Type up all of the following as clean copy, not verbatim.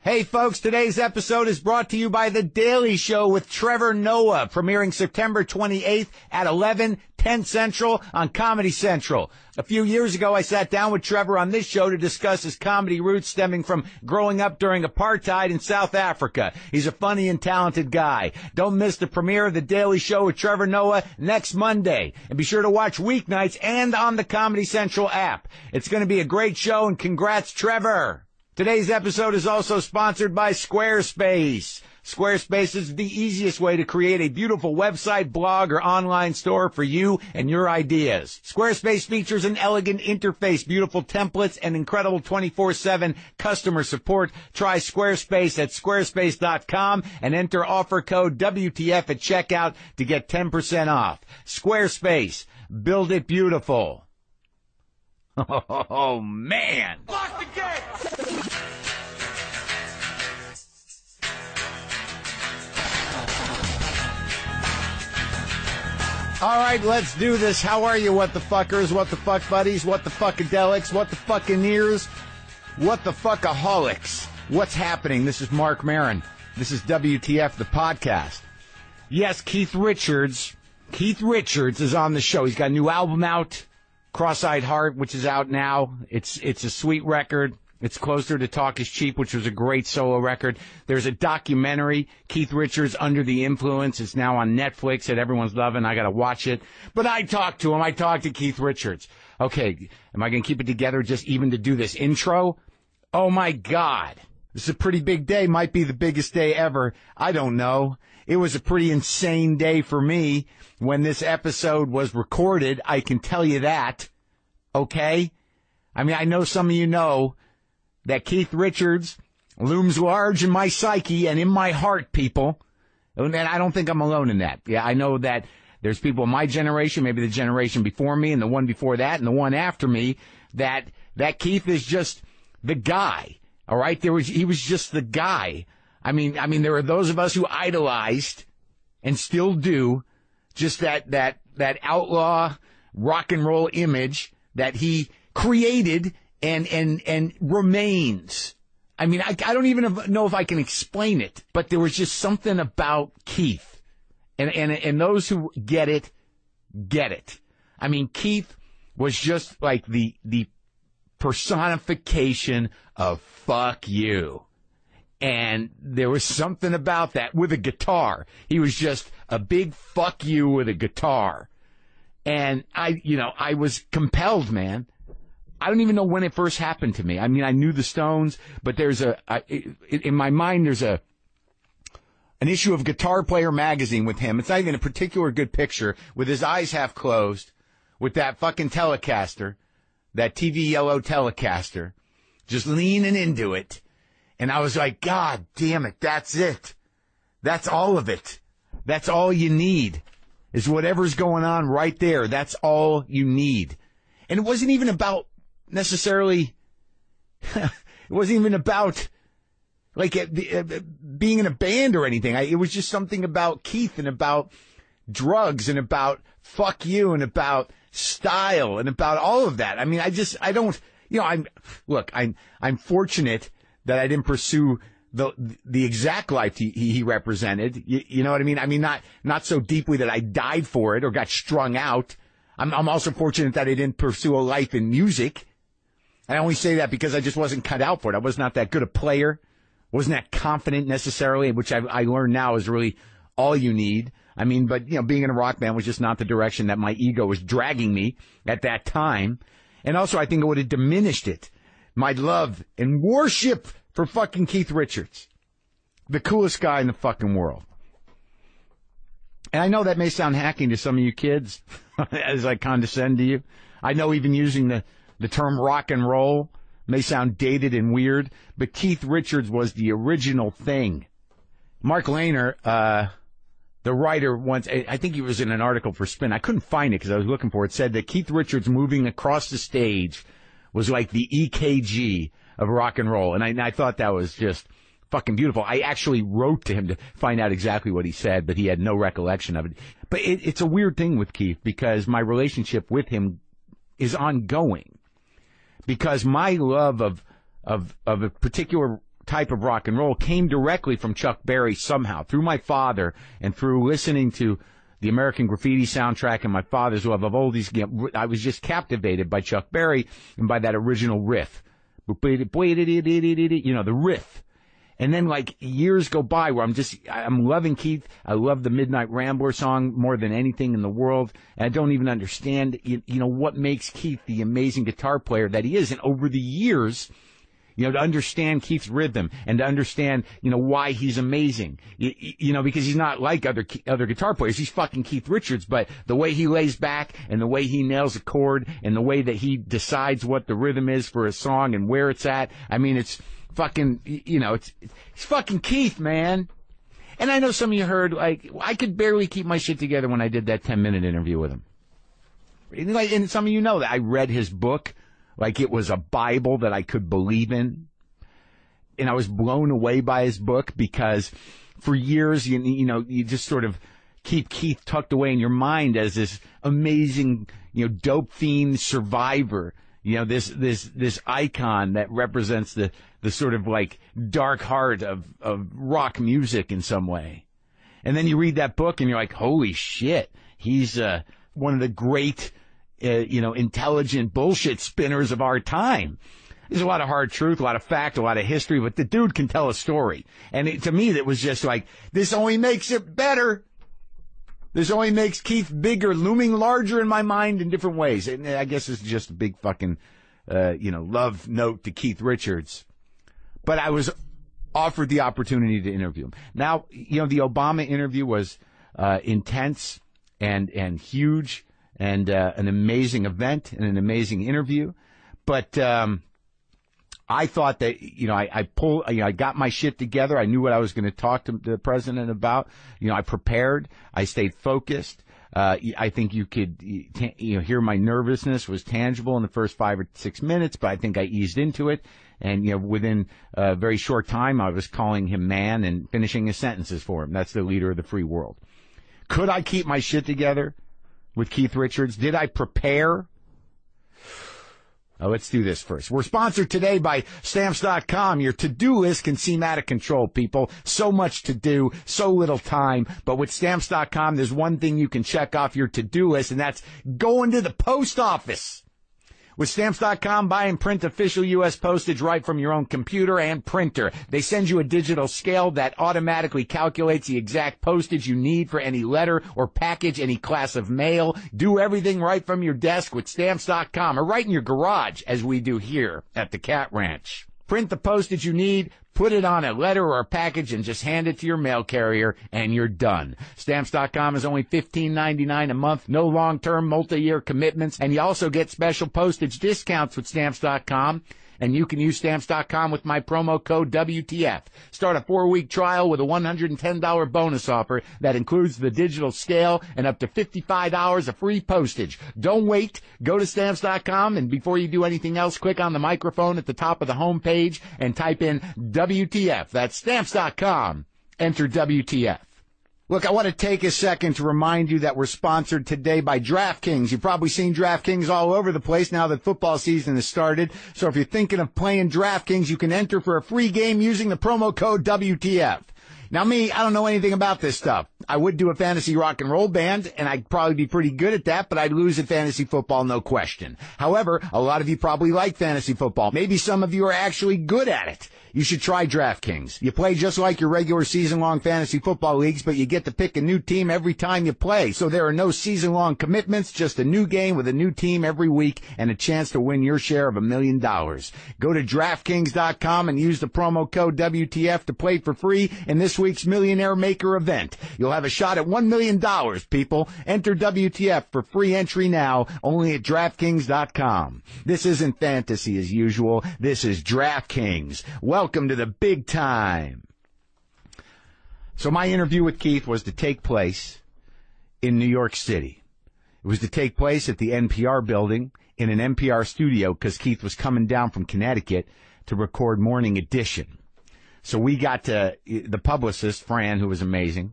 Hey folks, today's episode is brought to you by The Daily Show with Trevor Noah, premiering September 28th at 11/10 Central on Comedy Central. A few years ago, I sat down with Trevor on this show to discuss his comedy roots stemming from growing up during apartheid in South Africa. He's a funny and talented guy. Don't miss the premiere of The Daily Show with Trevor Noah next Monday. And be sure to watch weeknights and on the Comedy Central app. It's going to be a great show, and congrats, Trevor. Today's episode is also sponsored by Squarespace. Squarespace is the easiest way to create a beautiful website, blog, or online store for you and your ideas. Squarespace features an elegant interface, beautiful templates, and incredible 24/7 customer support. Try Squarespace at squarespace.com and enter offer code WTF at checkout to get 10% off. Squarespace. Build it beautiful. Oh, man. Lock the gate! All right, let's do this. How are you, what the fuckers, what the fuck buddies, what the fuckadelics, what the fuckineers, what the fuckaholics? What's happening? This is Marc Maron. This is WTF, the podcast. Yes, Keith Richards is on the show. He's got a new album out, Cross-Eyed Heart, which is out now. It's a sweet record. It's closer to Talk is Cheap, which was a great solo record. There's a documentary, Keith Richards Under the Influence. It's now on Netflix that everyone's loving. I got to watch it. But I talked to him. I talked to Keith Richards. Okay, am I going to keep it together just even to do this intro? Oh, my God. This is a pretty big day. Might be the biggest day ever. I don't know. It was a pretty insane day for me when this episode was recorded. I can tell you that. Okay? I mean, I know some of you know that Keith Richards looms large in my psyche and in my heart, people. And I don't think I'm alone in that. Yeah, I know that there's people in my generation, maybe the generation before me and the one before that and the one after me, that Keith is just the guy. All right? He was just the guy. I mean, there are those of us who idolized and still do just that outlaw rock and roll image that he created and remains. I mean, I don't even know if I can explain it, but there was just something about Keith. And those who get it, get it. I mean, Keith was just like the personification of fuck you. And there was something about that with a guitar. He was just a big fuck you with a guitar. And I was compelled, man. I don't even know when it first happened to me. I mean, I knew the Stones, but in my mind, there's an issue of Guitar Player magazine with him. It's not even a particular good picture, with his eyes half closed, with that fucking Telecaster, that TV yellow Telecaster, just leaning into it. And I was like, God damn it, that's it. That's all of it. That's all you need, is whatever's going on right there. That's all you need. And it wasn't even about necessarily, it wasn't even about like being in a band or anything. It was just something about Keith and about drugs and about fuck you and about style and about all of that. I mean, I'm fortunate that I didn't pursue the exact life he represented. You know what I mean? I mean, not so deeply that I died for it or got strung out. I'm also fortunate that I didn't pursue a life in music. I only say that because I just wasn't cut out for it. I was not that good a player. Wasn't that confident necessarily, which I learned now is really all you need. I mean, but, being in a rock band was just not the direction that my ego was dragging me at that time. And also, I think it would have diminished it. My love and worship for fucking Keith Richards. The coolest guy in the fucking world. And I know that may sound hacking to some of you kids as I condescend to you. I know even using the term rock and roll may sound dated and weird, but Keith Richards was the original thing. Mark Lehner, the writer once, I think he was in an article for Spin. I couldn't find it because I was looking for it. It said that Keith Richards moving across the stage was like the EKG of rock and roll. And I thought that was just fucking beautiful. I actually wrote to him to find out exactly what he said, but he had no recollection of it. But it's a weird thing with Keith because my relationship with him is ongoing. Because my love of a particular type of rock and roll came directly from Chuck Berry somehow, through my father and through listening to the American Graffiti soundtrack and my father's love of oldies. I was just captivated by Chuck Berry and by that original riff. You know, the riff. And then, like, years go by where I'm loving Keith. I love the Midnight Rambler song more than anything in the world. And I don't even understand, you know, what makes Keith the amazing guitar player that he is. And over the years, you know, to understand Keith's rhythm and to understand, you know, why he's amazing. You know, because he's not like other guitar players. He's fucking Keith Richards, but the way he lays back and the way he nails a chord and the way that he decides what the rhythm is for a song and where it's at. I mean, it's fucking, you know, it's fucking Keith, man. And I know some of you heard, like, I could barely keep my shit together when I did that 10-minute interview with him. And some of you know that I read his book like it was a Bible that I could believe in. And I was blown away by his book because for years, you know, you just sort of keep Keith tucked away in your mind as this amazing, you know, dope fiend survivor. You know, this icon that represents the sort of like dark heart of rock music in some way. And then you read that book and you're like, holy shit, he's one of the great, you know, intelligent bullshit spinners of our time. There's a lot of hard truth, a lot of fact, a lot of history, but the dude can tell a story. And to me, that was just like, this only makes it better. This only makes Keith bigger, looming larger in my mind in different ways. And I guess it's just a big fucking, you know, love note to Keith Richards. But I was offered the opportunity to interview him. Now, you know, the Obama interview was intense and huge and an amazing event and an amazing interview. But I thought that, you know, I got my shit together. I knew what I was going to talk to the president about. You know, I prepared. I stayed focused. I think you could, you know, hear my nervousness was tangible in the first 5 or 6 minutes, but I think I eased into it. And, you know, within a very short time, I was calling him man and finishing his sentences for him. That's the leader of the free world. Could I keep my shit together with Keith Richards? Did I prepare? Oh, let's do this first. We're sponsored today by Stamps.com. Your to-do list can seem out of control, people. So much to do, so little time. But with Stamps.com, there's one thing you can check off your to-do list, and that's going to the post office. With Stamps.com, buy and print official U.S. postage right from your own computer and printer. They send you a digital scale that automatically calculates the exact postage you need for any letter or package, any class of mail. Do everything right from your desk with Stamps.com or right in your garage, as we do here at the Cat Ranch. Print the postage you need, put it on a letter or a package, and just hand it to your mail carrier, and you're done. Stamps.com is only $15.99 a month, no long-term, multi-year commitments, and you also get special postage discounts with Stamps.com. And you can use Stamps.com with my promo code WTF. Start a 4-week trial with a $110 bonus offer that includes the digital scale and up to $55 of free postage. Don't wait. Go to Stamps.com, and before you do anything else, click on the microphone at the top of the home page and type in WTF. That's Stamps.com. Enter WTF. Look, I want to take a second to remind you that we're sponsored today by DraftKings. You've probably seen DraftKings all over the place now that football season has started. So if you're thinking of playing DraftKings, you can enter for a free game using the promo code WTF. Now me, I don't know anything about this stuff. I would do a fantasy rock and roll band, and I'd probably be pretty good at that, but I'd lose at fantasy football, no question. However, a lot of you probably like fantasy football. Maybe some of you are actually good at it. You should try DraftKings. You play just like your regular season-long fantasy football leagues, but you get to pick a new team every time you play. So there are no season-long commitments, just a new game with a new team every week and a chance to win your share of $1 million. Go to DraftKings.com and use the promo code WTF to play for free in this week's Millionaire Maker event. You'll have a shot at $1 million, people. Enter WTF for free entry now, only at DraftKings.com. This isn't fantasy as usual. This is DraftKings. Welcome to the big time. So my interview with Keith was to take place in New York City. It was to take place at the NPR building in an NPR studio because Keith was coming down from Connecticut to record Morning Edition. So we got to, the publicist, Fran, who was amazing,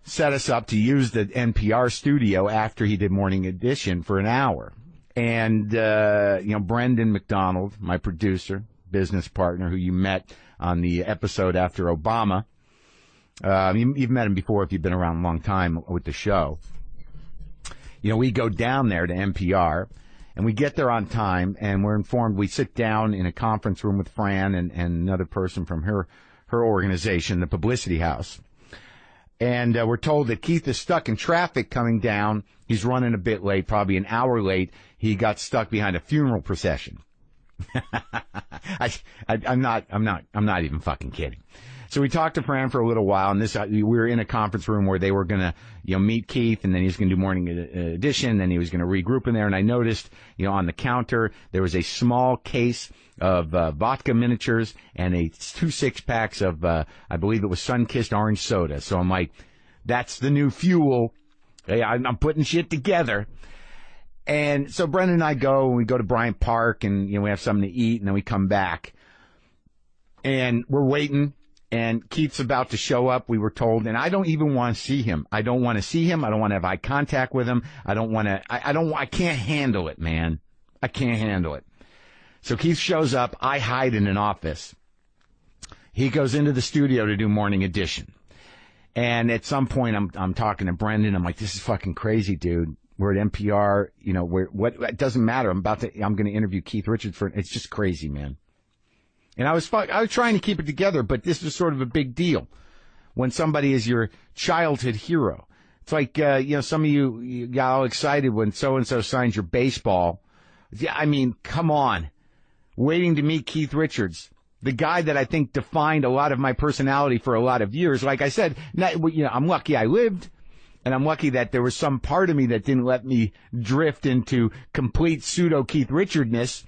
set us up to use the NPR studio after he did Morning Edition for an hour. And, Brendan McDonald, my producer, business partner, who you met on the episode after Obama. You've met him before if you've been around a long time with the show. You know, we go down there to NPR, and we get there on time, and we're informed. We sit down in a conference room with Fran and another person from her organization, the Publicity House. And we're told that Keith is stuck in traffic coming down. He's running a bit late, probably an hour late. He got stuck behind a funeral procession. I'm not even fucking kidding. So we talked to Fran for a little while, and we were in a conference room where they were going to, meet Keith, and then he was going to do morning edition, then he was going to regroup in there. And I noticed, on the counter, there was a small case of vodka miniatures and 2 6-packs of, I believe it was sun-kissed orange soda. So I'm like, that's the new fuel. Hey, I'm putting shit together. And so Brendan and I we go to Bryant Park, and, we have something to eat, and then we come back. And we're waiting. And Keith's about to show up, we were told, and I don't even want to see him. I don't want to see him. I don't want to have eye contact with him. I can't handle it, man. I can't handle it. So Keith shows up. I hide in an office. He goes into the studio to do morning edition. And at some point, I'm talking to Brendan. I'm like, this is fucking crazy, dude. We're at NPR. It doesn't matter. I'm going to interview Keith Richards it's just crazy, man. And I was trying to keep it together, but this was sort of a big deal when somebody is your childhood hero. It's like, some of you got all excited when so-and-so signs your baseball. I mean, come on. Waiting to meet Keith Richards, the guy that I think defined a lot of my personality for a lot of years. Like I said, I'm lucky I lived, and I'm lucky that there was some part of me that didn't let me drift into complete pseudo Keith Richardness.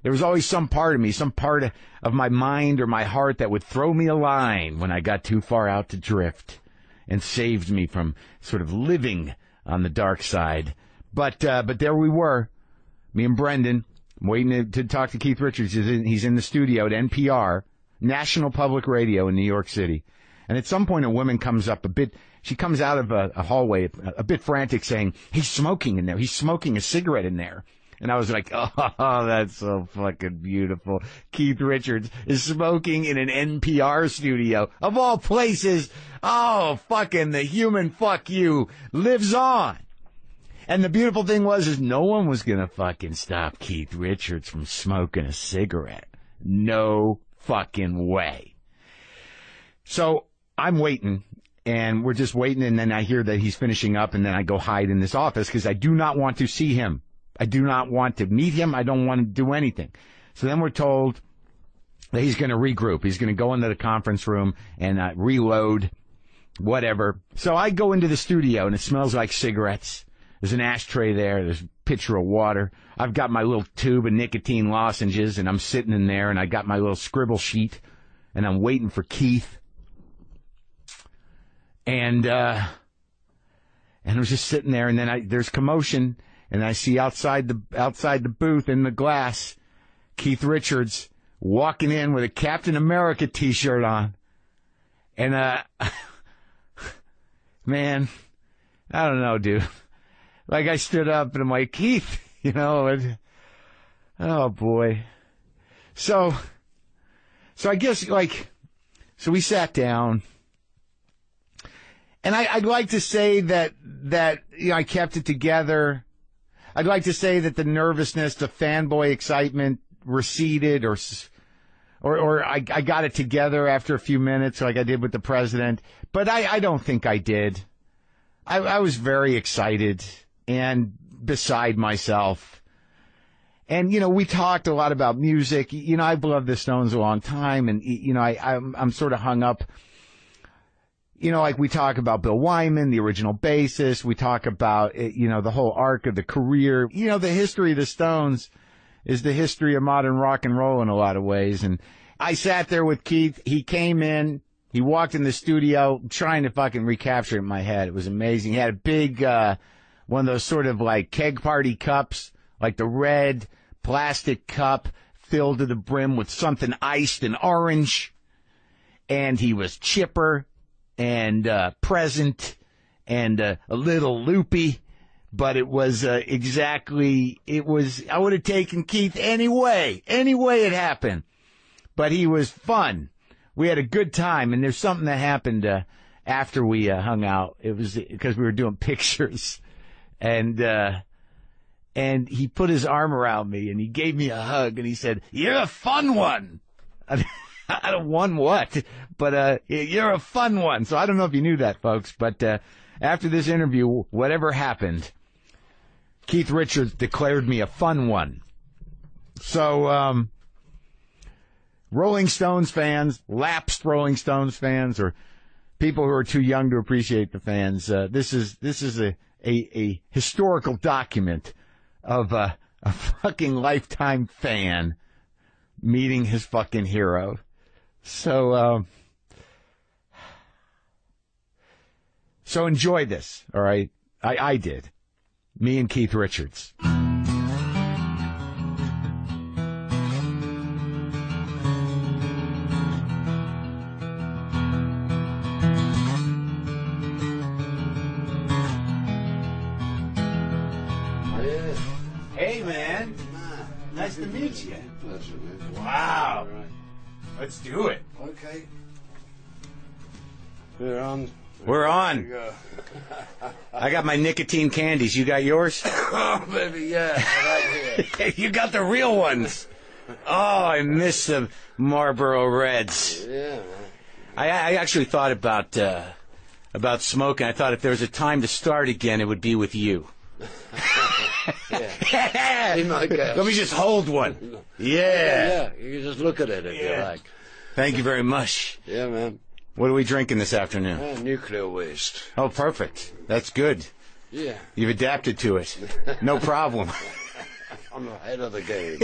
There was always some part of me, some part of my mind or my heart that would throw me a line when I got too far out to drift and saved me from sort of living on the dark side. But there we were, me and Brendan, waiting to talk to Keith Richards. He's in the studio at NPR, National Public Radio in New York City. And at some point, a woman comes up she comes out of a hallway a bit frantic saying, he's smoking in there. He's smoking a cigarette in there. And I was like, oh, that's so fucking beautiful. Keith Richards is smoking in an NPR studio. Of all places, oh, fucking the human fuck you lives on. And the beautiful thing is no one was going to fucking stop Keith Richards from smoking a cigarette. No fucking way. So I'm waiting, and we're just waiting, and then I hear that he's finishing up, and then I go hide in this office because I do not want to see him. I do not want to meet him. I don't want to do anything. So then we're told that he's going to regroup. He's going to go into the conference room and reload, whatever. So I go into the studio, and it smells like cigarettes. There's an ashtray there. There's a pitcher of water. I've got my little tube of nicotine lozenges, and I'm sitting in there, and I got my little scribble sheet, and I'm waiting for Keith. And I was just sitting there, and then there's commotion. And I see outside the booth in the glass, Keith Richards walking in with a Captain America T-shirt on. And, man, I don't know, dude. Like, I stood up and I'm like, Keith, oh boy. So I guess, so we sat down. And I'd like to say that I kept it together. I'd like to say that the nervousness, the fanboy excitement receded or I got it together after a few minutes like I did with the president. But I don't think I did. I was very excited and beside myself. And, we talked a lot about music. I've loved the Stones a long time. And, I'm sort of hung up. Like we talk about Bill Wyman, the original bassist. We talk about, the whole arc of the career. The history of the Stones is the history of modern rock and roll in a lot of ways. And I sat there with Keith. He came in. He walked in the studio trying to fucking recapture it in my head. It was amazing. He had a big, one of those sort of like keg party cups, like the red plastic cup filled to the brim with something iced and orange. And he was chipper and present and a little loopy, but it was I would have taken Keith any way it happened. But he was fun. we had a good time, and there's something that happened after we hung out. It was because we were doing pictures, and he put his arm around me, and he gave me a hug, and he said, "You're a fun one." I don't want what, but you're a fun one. So I don't know if you knew that, folks, but after this interview, whatever happened, Keith Richards declared me a fun one. So Rolling Stones fans, lapsed Rolling Stones fans, or people who are too young to appreciate the fans, this is a historical document of a fucking lifetime fan meeting his fucking hero. So enjoy this, all right? I did. Me and Keith Richards. Hey, man. Nice to meet you. Pleasure, man. Wow. All right. Let's do it. Okay. We're on. We're on. Go. I got my nicotine candies. You got yours? Oh, baby, yeah. Right here. You got the real ones. Oh, I miss the Marlboro Reds. Yeah, man. I actually thought about smoking. I thought if there was a time to start again, it would be with you. Yeah. Be my guest. Let me just hold one. Yeah. Yeah, you can just look at it if you like. Thank you very much. Yeah, man. What are we drinking this afternoon? Nuclear waste. Oh, perfect. That's good. Yeah. You've adapted to it. No problem. I'm ahead of the game.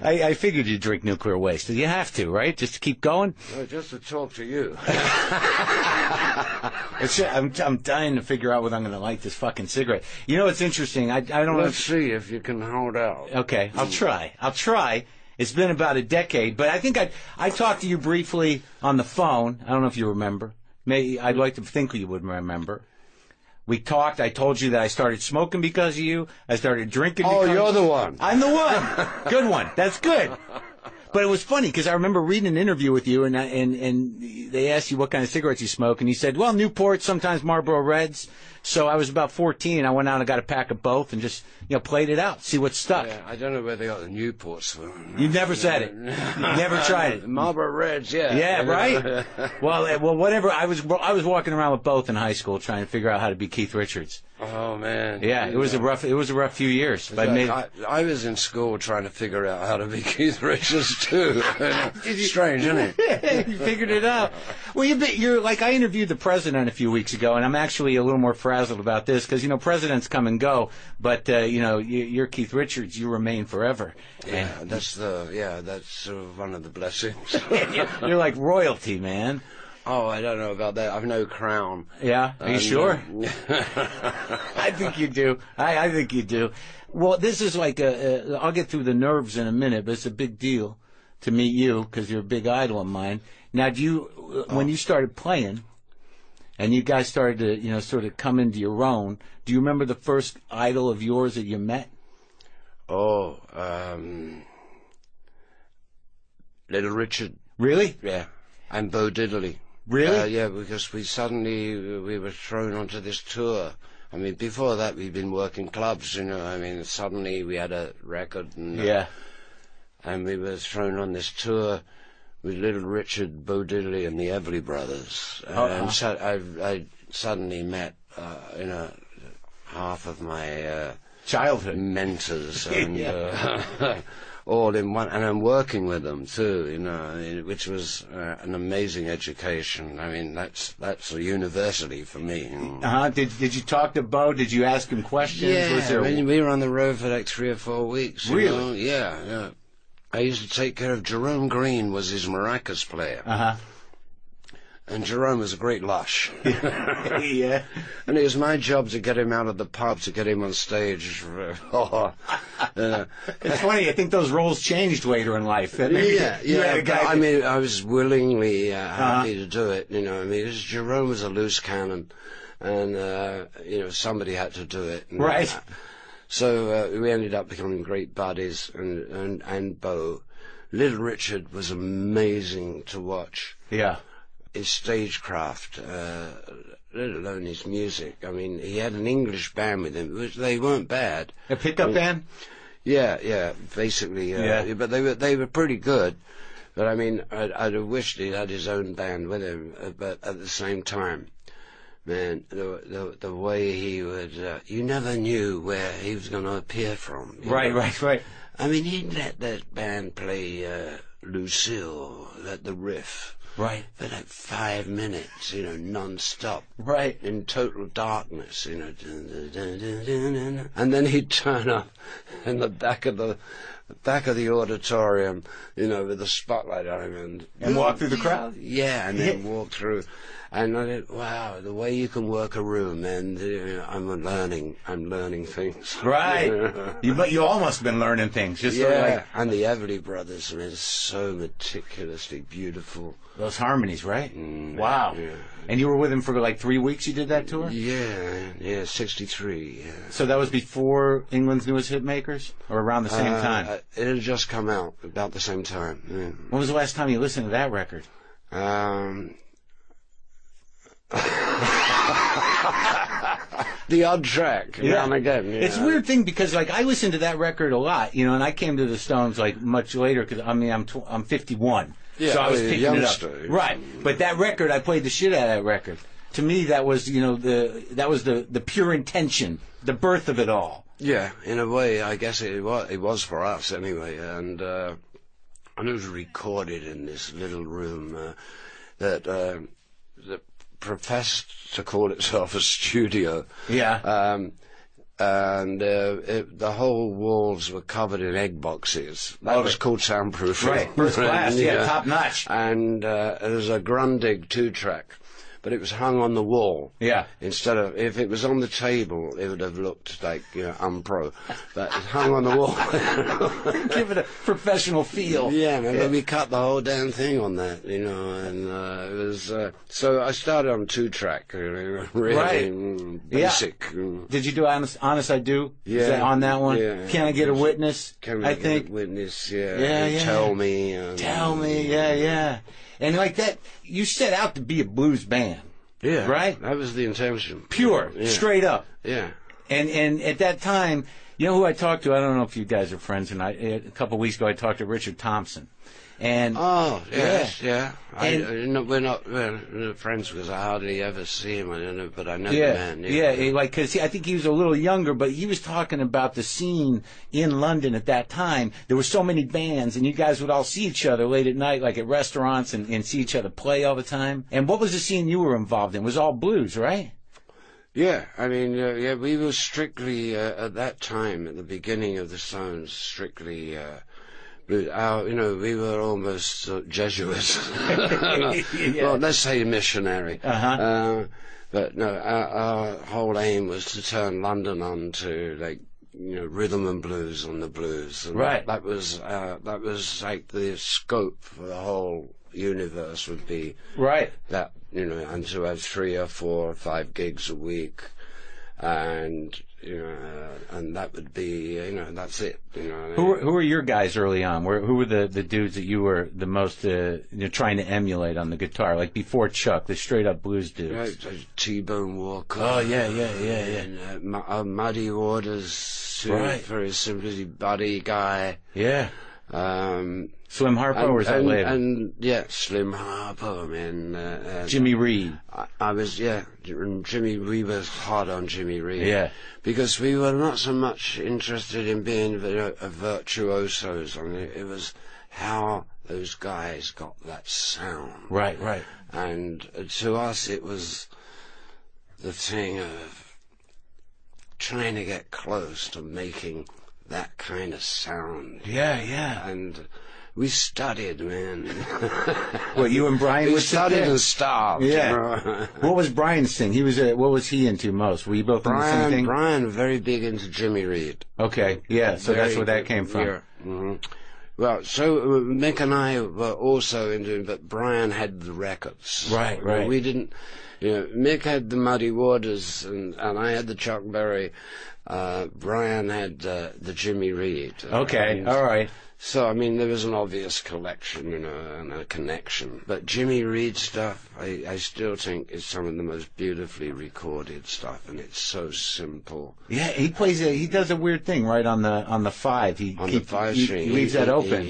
I figured you'd drink nuclear waste. You have to, right? Just to keep going? No, just to talk to you. I'm dying to figure out whether I'm going to light this fucking cigarette. You know, it's interesting. I don't know. Let's see if you can hold out. Okay, I'll try. It's been about a decade, but I think I talked to you briefly on the phone. I don't know if you remember. I'd like to think you would remember. We talked. I told you that I started smoking because of you. I started drinking because of you. Oh, you're the one. I'm the one. Good one. That's good. But it was funny because I remember reading an interview with you, and they asked you what kind of cigarettes you smoke, and you said, well, Newport, sometimes Marlboro Reds. So I was about 14. I went out and got a pack of both and just played it out, see what stuck. Yeah, I don't know where they got the Newports from. You never said it. You never tried it. Marlboro Reds, yeah. Yeah, right. Well, whatever. I was walking around with both in high school trying to figure out how to be Keith Richards. Oh man. Yeah, it was a rough few years. But I was in school trying to figure out how to be Keith Richards too. Strange, isn't it? You figured it out. Well, you're like, I interviewed the president a few weeks ago, and I'm actually a little more frazzled about this because presidents come and go, but you're Keith Richards. You remain forever. Yeah, that's sort of one of the blessings. You're like royalty, man. Oh, I don't know about that. I've no crown. Yeah? Are you sure? I think you do. I think you do. Well, this is like I'll get through the nerves in a minute, but it's a big deal to meet you because you're a big idol of mine. Now, when you started playing and you guys started to, sort of come into your own, do you remember the first idol of yours that you met? Oh, Little Richard. Really? Yeah. And Bo Diddley. Really? Yeah, because we were thrown onto this tour. I mean, before that we'd been working clubs, I mean, suddenly we had a record and and we were thrown on this tour with Little Richard, Bo Diddley and the Everly Brothers. And so I suddenly met half of my childhood mentors and all in one, and I'm working with them too, which was an amazing education. I mean, that's a university for me. Did you talk to Bo? Did you ask him questions? Yeah, we were on the road for like 3 or 4 weeks. Really? Yeah. I used to take care of Jerome Green, was his maracas player. And Jerome was a great lush. Yeah. And it was my job to get him out of the pub, to get him on stage. It's funny, I think those roles changed later in life. I was willingly happy to do it, because Jerome was a loose cannon, and, somebody had to do it. Right. So we ended up becoming great buddies, and Bo. Little Richard was amazing to watch. Yeah. His stagecraft, let alone his music. I mean, he had an English band with him, which they weren't bad. A pickup band? Yeah, basically. But they were pretty good. But I mean, I'd have wished he had his own band with him. But at the same time, man, the way he would, you never knew where he was going to appear from. Right. I mean, he'd let that band play Lucille at the Riff. Right. For like 5 minutes, non-stop. Right. In total darkness, And then he'd turn up in the back of the auditorium, with the spotlight on him and walk through the crowd. Yeah, and then walk through. And I thought, wow, the way you can work a room, and I'm learning things. Right. You almost been learning things. Just sort of like, and the Everly Brothers, I mean, it's so meticulously beautiful. Those harmonies, right? Wow. Yeah. And you were with him for like 3 weeks. You did that tour? Yeah, 63. Yeah. So that was before England's Newest Hitmakers, or around the same time? It had just come out about the same time. Yeah. When was the last time you listened to that record? The odd track, now and again. Yeah. It's a weird thing because, like, I listened to that record a lot, and I came to the Stones like much later because I'm 51, so I was picking it up. Right, but that record, I played the shit out of that record. To me, that was the pure intention, the birth of it all. Yeah, in a way, I guess it was for us anyway, and it was recorded in this little room that professed to call itself a studio. Yeah. And the whole walls were covered in egg boxes. That was called soundproofing. Right, first class, yeah, top notch. And it was a Grundig 2-track. But it was hung on the wall. Yeah. Instead of, if it was on the table, it would have looked like, unpro. But it hung on the wall. Give it a professional feel. Yeah, man. We cut the whole damn thing on that, and it was, so I started on 2-track, really basic. Yeah. Did you do Honest I Do? Yeah. Is that on that one? Yeah. Can I Get a Witness? I think. Get a Witness, yeah. Tell Me. Tell Me, yeah. And like that, you set out to be a blues band. Yeah. Right? That was the intention. Pure, straight up. Yeah. And at that time, you know who I talked to? I don't know if you guys are friends or not. A couple of weeks ago, I talked to Richard Thompson. And yeah. We're not friends because I hardly ever see him. I don't know, but I know the man. Because I think he was a little younger, but he was talking about the scene in London at that time. There were so many bands, and you guys would all see each other late at night, like at restaurants, and see each other play all the time. And what was the scene you were involved in? It was all blues, right? Yeah, I mean, we were strictly at that time, at the beginning of the Stones, strictly. We were almost Jesuits. Well, let's say missionary. But no, our whole aim was to turn London on to rhythm and blues on the blues. And right. That was like the scope for the whole universe would be. Right. That and to have 3 or 4 or 5 gigs a week, and. And that would be, that's it. Who were your guys early on? Who were the dudes that you were the most trying to emulate on the guitar? Like before Chuck, the straight up blues dudes. Right, T-Bone Walker. Oh yeah. And Muddy Waters, for his simplicity, Buddy guy. Yeah. Slim Harpo, or was that later? And Slim Harpo, man. Jimmy Reed. We were hard on Jimmy Reed. Yeah. Because we were not so much interested in being a virtuosos. I mean, it was how those guys got that sound. Right. And to us, it was the thing of trying to get close to making that kind of sound. Yeah. And we studied, man. What, you and Brian? We studied and starved. Yeah. What was Brian's thing? What was he into most? Were you both into the same thing? Brian, very big into Jimmy Reed. Okay, yeah. So that's where that came from. Yeah. Mm-hmm. Well, so Mick and I were also into it, but Brian had the records. Right. We didn't. Mick had the Muddy Waters, and I had the Chuck Berry. Brian had the Jimmy Reed. Okay, all right. So, I mean, there was an obvious collection, you know, and a connection. But Jimmy Reed stuff, I still think is some of the most beautifully recorded stuff, and it's so simple. Yeah, he does a weird thing right on the 5. The 5 string. He leaves that open.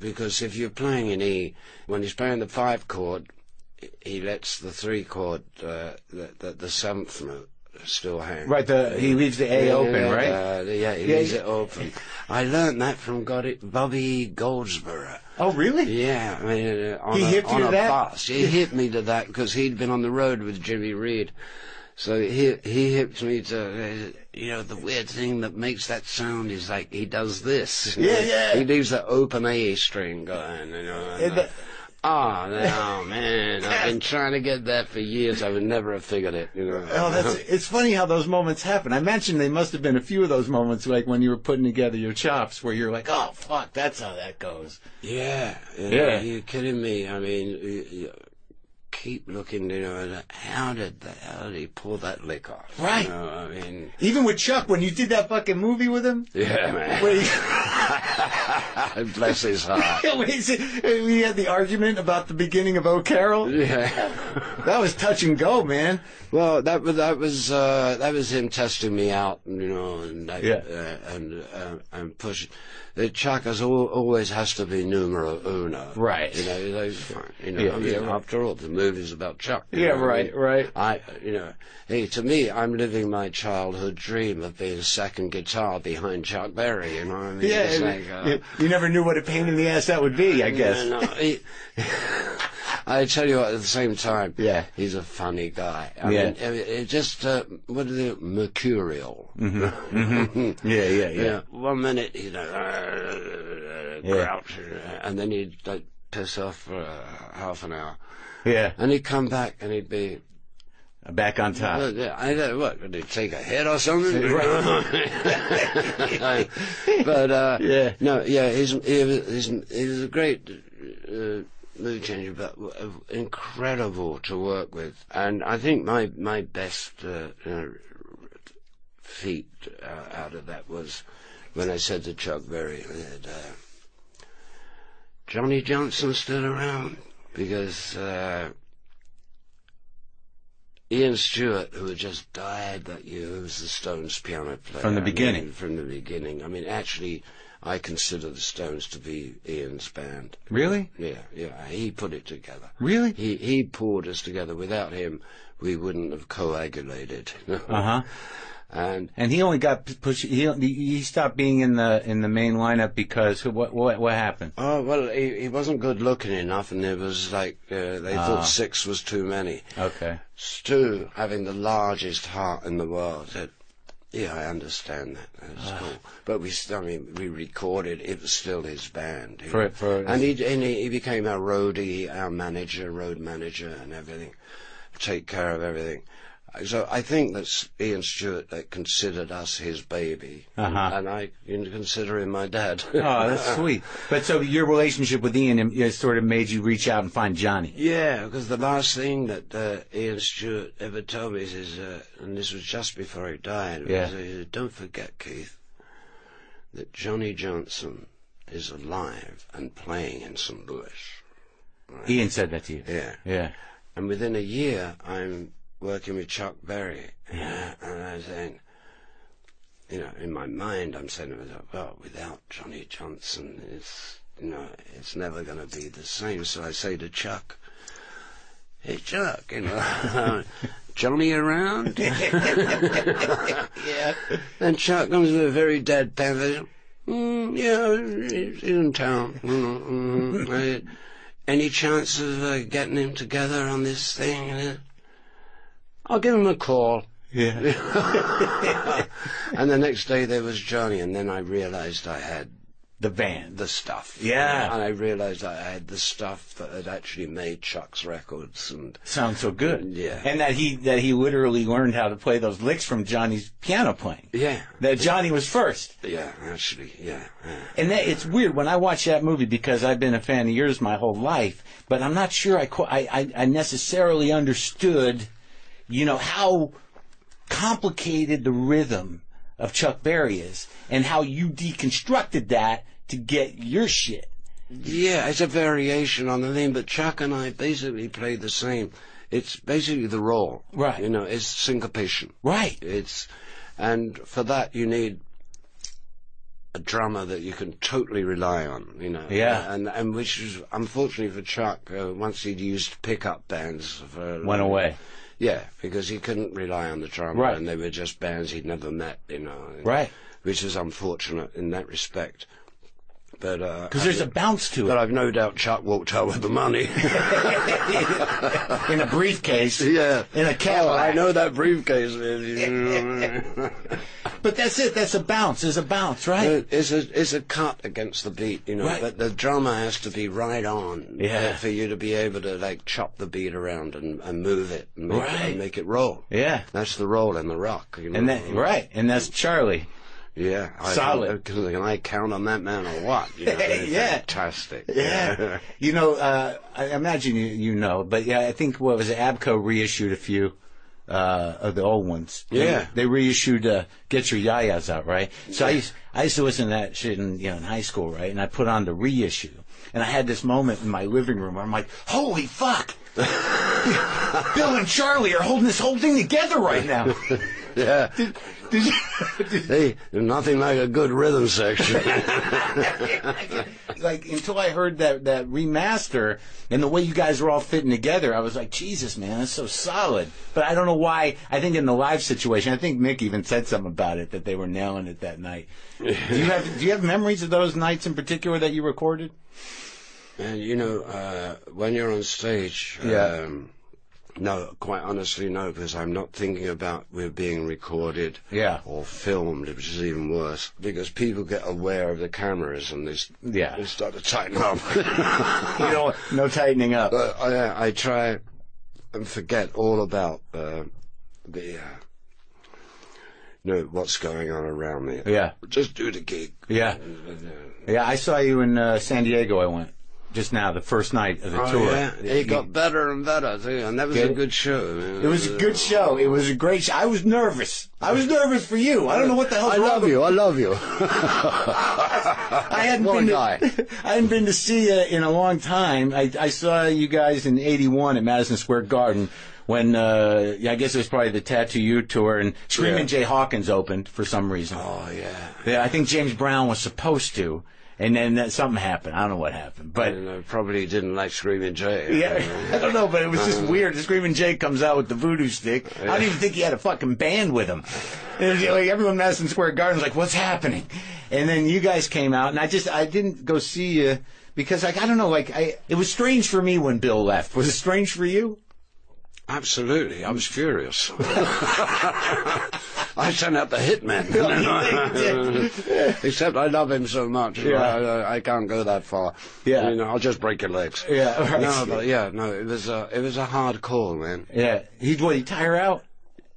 Because if you're playing an E, when he's playing the 5 chord, he lets the 3 chord, the 7th note, still hang. Right, he leaves the A open, right? He leaves it open. I learned that from Bobby Goldsboro. Oh, really? Yeah, I mean, on he hipped you to that? bus. He hit me to that because he'd been on the road with Jimmy Reed. So he hipped me to, you know, the weird thing that makes that sound is like he does this. Yeah. He leaves the open A string going, you know. Oh, no, man. I've been trying to get that for years. I would never have figured it, you know. Oh, it's funny how those moments happen. I imagine they must have been a few of those moments, like when you were putting together your chops, where you're like, oh, fuck, that's how that goes. Yeah. Are you kidding me? I mean, keep looking, you know, at how did he pull that lick off? Right. You know, I mean, even with Chuck, when you did that fucking movie with him. Yeah, man. Bless his heart. We had the argument about the beginning of O Carol. Yeah. That was touch and go, man. Well, that was him testing me out, you know, and pushing. Chuck always has to be numero uno. Right. You know, after all, the movie's about Chuck. Yeah, right. Hey, to me, I'm living my childhood dream of being second guitar behind Chuck Berry, you know what I mean? Yeah, it's like, you never knew what a pain in the ass that would be, I guess. I tell you what, at the same time, yeah, he's a funny guy. I mean, it just, what are they, mercurial. Mm-hmm. Mm-hmm. Yeah. One minute, you know, grouch, and then he'd like piss off for half an hour. Yeah. And he'd come back and he'd be back on top. I don't know, what, would he take a hit or something? He's a great mood changer, but incredible to work with. And I think my best feat out of that was when I said to Chuck Berry that Johnny Johnson stood around because Ian Stewart, who had just died that year, who was the Stones piano player. From the beginning. From the beginning. I mean, actually, I consider the Stones to be Ian's band. Really? Yeah. He put it together. Really? He pulled us together. Without him, we wouldn't have coagulated. Uh-huh. And he only got pushed. He stopped being in the main lineup because what happened? Oh well, he wasn't good looking enough, and it was like they thought 6 was too many. Okay. Stu, having the largest heart in the world, said, "Yeah, I understand that. That's cool." But we recorded. It was still his band. And he became our roadie, our manager, road manager, and everything. Take care of everything. So I think that Ian Stewart considered us his baby, and I consider him my dad. Oh, that's sweet. But so your relationship with Ian sort of made you reach out and find Johnny. Yeah, because the last thing that Ian Stewart ever told me is, and this was just before he died, he said, "Don't forget, Keith, that Johnny Johnson is alive and playing in St. Louis." Right? Ian said that to you? Yeah. And within a year, I'm working with Chuck Berry, and I was saying, you know, in my mind, I'm saying to myself, well, without Johnny Johnson, it's never going to be the same. So I say to Chuck, "Hey, Chuck, Johnny around?" Yeah. Then Chuck comes with a very deadpan, he's in town. Any chance of getting him together on this thing? I'll give him a call. Yeah. And the next day there was Johnny, and then I realized I had the band, the stuff. Yeah. And I realized I had the stuff that had actually made Chuck's records. And sounds so good. Yeah. And that he literally learned how to play those licks from Johnny's piano playing. Yeah. That Johnny was first. Yeah, actually, yeah. And it's weird when I watch that movie, because I've been a fan of yours my whole life, but I'm not sure I necessarily understood, you know, how complicated the rhythm of Chuck Berry is, and how you deconstructed that to get your shit. Yeah, it's a variation on the theme, but Chuck and I basically play the same. It's basically the roll. Right. You know, it's syncopation. Right. And for that you need a drummer that you can totally rely on, you know. Yeah. And which is, unfortunately for Chuck, once he'd used pickup bands went away. Yeah, because he couldn't rely on the drummer, Right. and they were just bands he'd never met, you know. Right. Which is unfortunate in that respect. But because there's a bounce to it. But I've no doubt Chuck walked out with the money. In a briefcase. Yeah. In a Cadillac. I know that briefcase. But that's it. That's a bounce. There's a bounce, right? It's a cut against the beat, you know. Right. But the drummer has to be right on. Yeah. For you to be able to like chop the beat around and move it and make it roll. Yeah. That's the roll in the rock. You know? And and that's Charlie. Yeah, solid. Can I count on that man or what? You know, yeah, fantastic. Yeah, you know, I imagine you know, but yeah, I think what was it, Abco reissued a few of the old ones. Yeah, they reissued "Get Your Yayas Out," right? So I used to listen to that shit in high school, right? And I put on the reissue, and I had this moment in my living room where I'm like, "Holy fuck!" Bill and Charlie are holding this whole thing together right now. Yeah. Hey, nothing like a good rhythm section. Like, until I heard that remaster and the way you guys were all fitting together, I was like, Jesus, man, that's so solid. But I don't know why. I think in the live situation, I think Mick even said something about it, that they were nailing it that night. Do you have memories of those nights in particular that you recorded? And you know, when you're on stage, no, quite honestly, no, because I'm not thinking about we're being recorded or filmed, which is even worse, because people get aware of the cameras and they start to tighten up. You know, no tightening up. I try and forget all about what's going on around me. Yeah. Just do the gig. Yeah. Yeah, I saw you in San Diego, I went. Just now, the first night of the tour. Yeah. It got better and better, too, and that was a good show. It was a good show. It was a great show. I was nervous. I was nervous for you. I don't know what the hell's wrong with you. I love you. I hadn't been to see you in a long time. I saw you guys in '81 at Madison Square Garden when, I guess it was probably the Tattoo You tour, and Screamin' Jay Hawkins opened for some reason. Oh, yeah. Yeah, I think James Brown was supposed to. And then something happened. I don't know what happened, but probably didn't like Screamin' Jay. Yeah, I don't know, but it was just weird. The Screamin' Jay comes out with the voodoo stick. I don't even think he had a fucking band with him. It was like everyone in Madison Square Garden's like, "What's happening?" And then you guys came out, and I didn't go see you because I don't know, it was strange for me when Bill left. Was it strange for you? Absolutely, I was furious. I sent out the hitman. Except I love him so much. Yeah. I can't go that far. Yeah. I'll just break your legs. Yeah. Right. It was a hard call, man. Yeah. He tire out?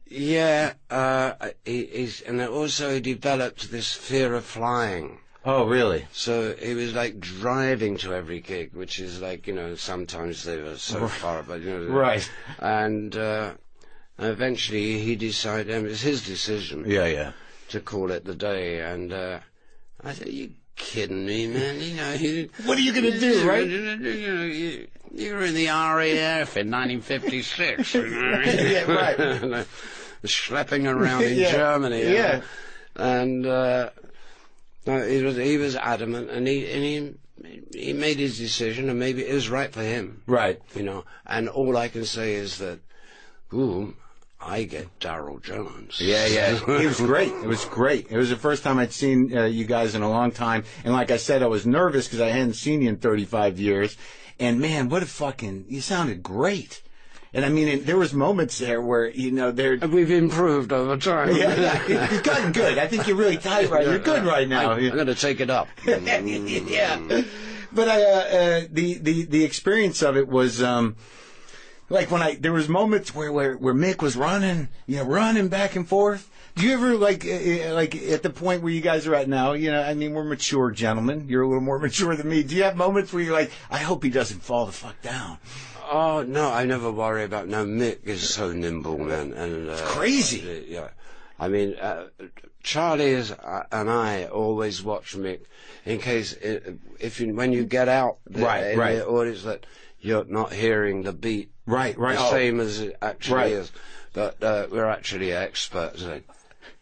Yeah. And also he developed this fear of flying. Oh, really? So he was like driving to every gig, which is like, sometimes they were so far, but right. And eventually he decided, it was his decision. Yeah. To call it the day, and I said, "You kidding me, man? What are you gonna do, right? You were in the RAF in 1956. Yeah, right. Schlepping around in Germany. Yeah. And he was adamant, and he made his decision, and maybe it was right for him. Right. And all I can say is that, I get Darryl Jones. Yeah. He was great. It was great. It was the first time I'd seen you guys in a long time. And like I said, I was nervous because I hadn't seen you in 35 years. And man, you sounded great. And I mean, there was moments there where, we've improved over time. Yeah, you've gotten good. I think you're really tight right. You're good right now. I'm going to take it up. Yeah. But the experience of it was, like there was moments where Mick was running back and forth. Do you ever like at the point where you guys are at now? I mean, we're mature gentlemen. You're a little more mature than me. Do you have moments where you're like, I hope he doesn't fall the fuck down? Oh no, I never worry about. No, Mick is so nimble, man, and It's crazy. Yeah, I mean, Charlie and I always watch Mick in case when you get out there, in the audience that you're not hearing the beat, the same as it actually is. But we're actually experts.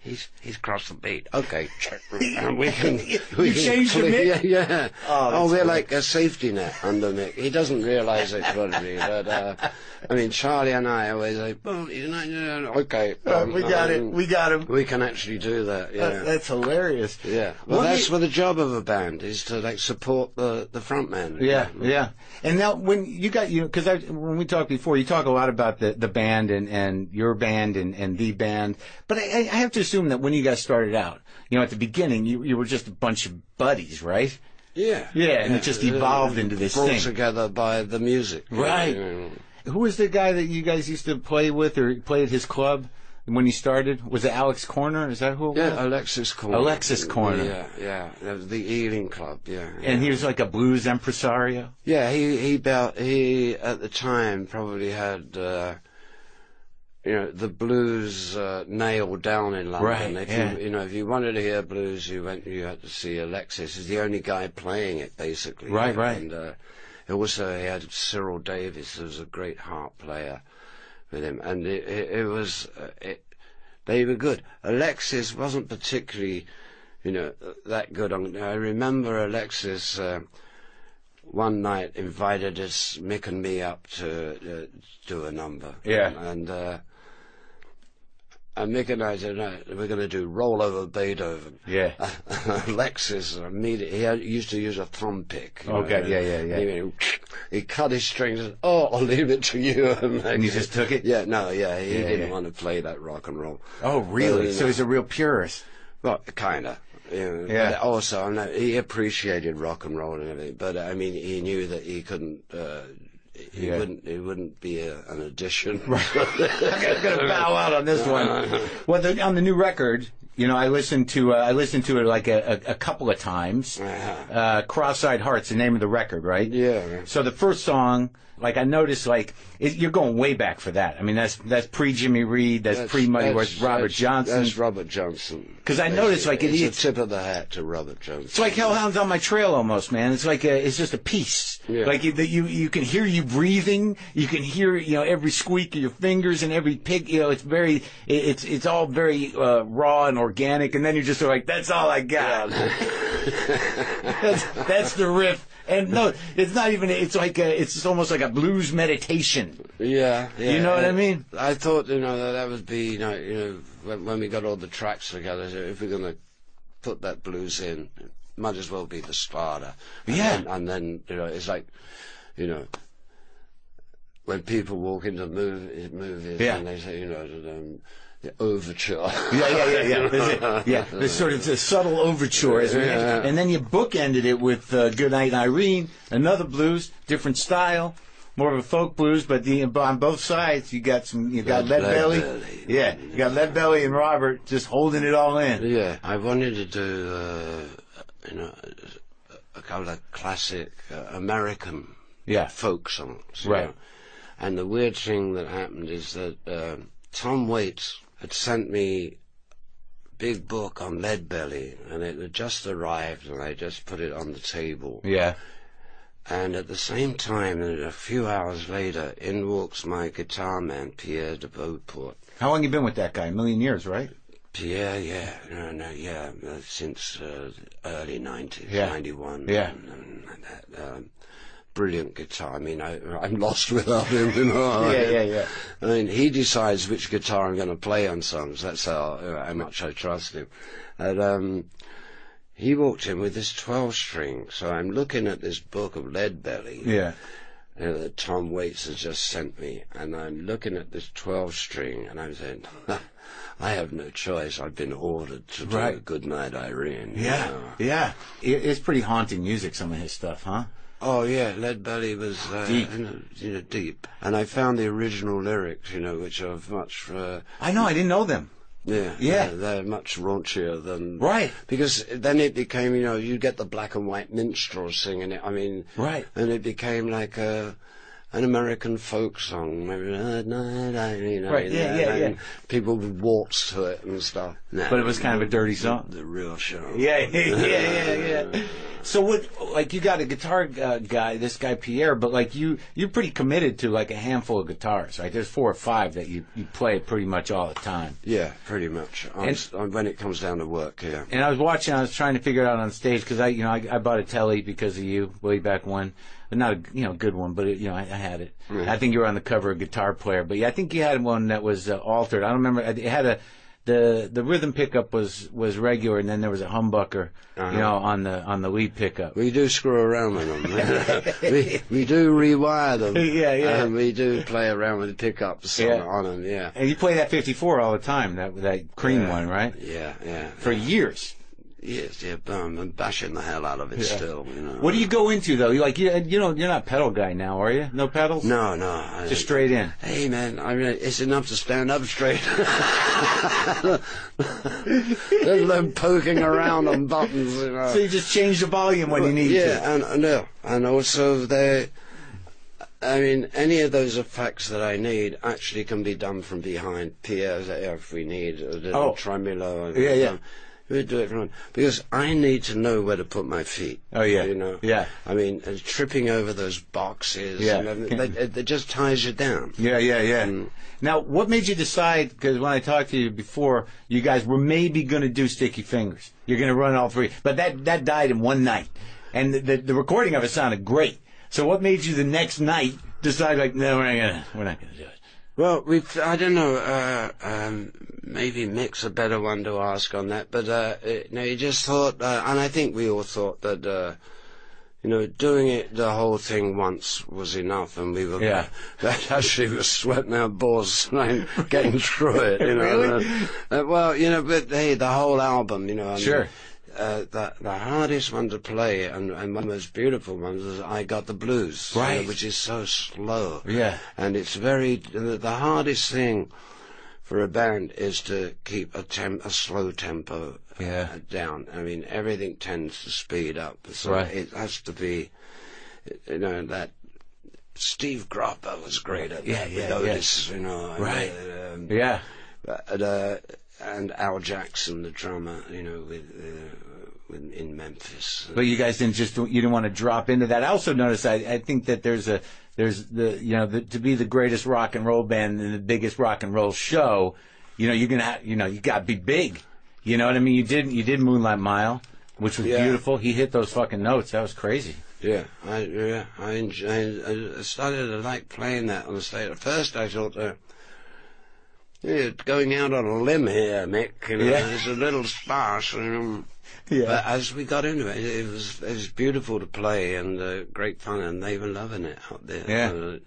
He's crossed the beat. Okay, and we can change the Mick. Yeah. We're like a safety net under Mick. He doesn't realise it probably, but I mean, Charlie and I always say, "Well, okay, we got it. We got him. We can actually do that." Yeah, that's hilarious. Yeah, well, that's what the job of a band is, to like support the front man. Yeah. And now, when you got because when we talked before, you talk a lot about the band and your band and the band, but I have to assume that when you guys started out, at the beginning, you were just a bunch of buddies, right? Yeah, and it just evolved into this brought thing together by the music, right? Who was the guy that you guys used to play with or play at his club when you started? Was it Alex Corner? Is that who it was? Yeah, Alexis Corner. Alexis Corner. Yeah. That was the Ealing Club. Yeah. And he was like a blues impresario. Yeah, he at the time probably had the blues nailed down in London. Right. If you wanted to hear blues, you had to see Alexis. He's the only guy playing it basically. Right. And also he had Cyril Davis, who was a great harp player, with him, and they were good. Alexis wasn't particularly, that good. I remember Alexis one night invited us, Mick and me, up to do a number. Yeah. And Mick and I said, no, we're going to do Roll Over Beethoven. Yeah. Alexis immediately, he used to use a thumb pick. Okay, yeah. He cut his strings and said, I'll leave it to you. And you just took it? Yeah, he didn't want to play that rock and roll. Oh, really? So he's a real purist? Well, kind of. Yeah. But also, he appreciated rock and roll and everything, but I mean, he knew that he couldn't. He wouldn't be an addition. Right. I'm gonna bow out on this one. Well, on the new record, I listened to it like a couple of times. Cross-Eyed Heart's the name of the record, right? Yeah. So the first song, like I noticed, you're going way back for that. I mean, that's pre Jimmy Reed, that's pre Muddy Waters, Robert Johnson. That's Robert Johnson. Because I noticed, it's a tip of the hat to Robert Johnson. It's like Hellhounds on My Trail almost, man. It's like it's just a piece. Yeah. Like you can hear you breathing. You can hear every squeak of your fingers and every pick. It's all very raw and organic. And then you're just sort of like, that's all I got. that's the riff. And no, it's not even. It's like it's almost like a blues meditation. Yeah. You know what I mean? I thought that would be when we got all the tracks together. If we're going to put that blues in, it might as well be the starter. And then it's like when people walk into movies and they say the overture. Yeah. There's sort of a subtle overture, and then you bookended it with "Good Night, Irene," another blues, different style, more of a folk blues, but on both sides you got Lead Belly. Yeah, you got Lead Belly and Robert just holding it all in. Yeah, I wanted to do a kind of classic American folk songs. Right. And the weird thing that happened is that Tom Waits had sent me a big book on Lead Belly, and it had just arrived, and I just put it on the table. Yeah. And at the same time, and a few hours later, in walks my guitar man, Pierre de Beauport. How long you been with that guy? A million years, right? Pierre, since early 90s, 91. Yeah. And that, brilliant guitar. I mean, I'm lost without him. Yeah. I mean, he decides which guitar I'm going to play on songs. That's how much I trust him. And he walked in with this 12-string. So I'm looking at this book of Lead Belly. Yeah. That Tom Waits has just sent me, and I'm looking at this 12-string, and I'm saying, I have no choice. I've been ordered to do Good Night, Irene. Yeah. It's pretty haunting music, some of his stuff, huh? Oh yeah, Lead Belly was deep, and I found the original lyrics, which are much. I know, I didn't know them. Yeah, they're much raunchier than because then it became, you get the black and white minstrels singing it. I mean, and it became like a an American folk song, maybe, Right, yeah. People would waltz to it and stuff. No, but it was kind of a dirty song. The real show. Yeah. So what, like, you got a guitar guy, this guy Pierre, but like you're pretty committed to like a handful of guitars, right? There's 4 or 5 that you play pretty much all the time. Yeah, pretty much. When it comes down to work, yeah. And I was trying to figure it out on stage because I bought a telly because of you way back when. But not a good one, but I had it. Mm-hmm. I think you were on the cover of Guitar Player, but yeah, I think you had one that was altered. I don't remember. It had the rhythm pickup was regular, and then there was a humbucker, on the lead pickup. We do screw around with them. we do rewire them. Yeah. And we do play around with the pickups on them. Yeah. And you play that 54 all the time, that cream one, right? Yeah. For years. Yes, yeah, I'm bashing the hell out of it still. What do you go into though? You're not pedal guy now, are you? No pedals? No. Just straight in. Hey man, I mean, it's enough to stand up straight. There's no poking around on buttons. So you just change the volume when you need to. Yeah, and also any of those effects that I need actually can be done from behind. Pierre's if we need a little tremolo. Yeah. We do it from, because I need to know where to put my feet. Oh yeah, Yeah. I mean, tripping over those boxes. Yeah. It just ties you down. Yeah. Now, what made you decide? Because when I talked to you before, you guys were maybe going to do Sticky Fingers. You're going to run all 3, but that died in one night, and the recording of it sounded great. So, what made you the next night decide like, no, we're not going to do it? Well, I don't know, maybe Mick's a better one to ask on that, but, you just thought, and I think we all thought that, doing it, the whole thing once was enough, and we were, that actually was sweating our balls getting through it, Really? But hey, the whole album, Sure. The hardest one to play and one of the most beautiful ones is I Got the Blues, right? Which is so slow. Yeah. And it's the hardest thing for a band is to keep a slow tempo down. I mean, everything tends to speed up. So it has to be, that Steve Gropper was great at that. Otis, Right. And Al Jackson, the drummer, in Memphis. But you guys didn't want to drop into that. I also noticed, I think that there's to be the greatest rock and roll band and the biggest rock and roll show, you're gonna have, you gotta be big. You know what I mean? You did Moonlight Mile, which was beautiful. He hit those fucking notes. That was crazy. Yeah, I started to like playing that on the stage. At first, I thought, going out on a limb here, Mick. It's a little sparse. But as we got into it, it was beautiful to play and great fun, and they were loving it out there. Yeah.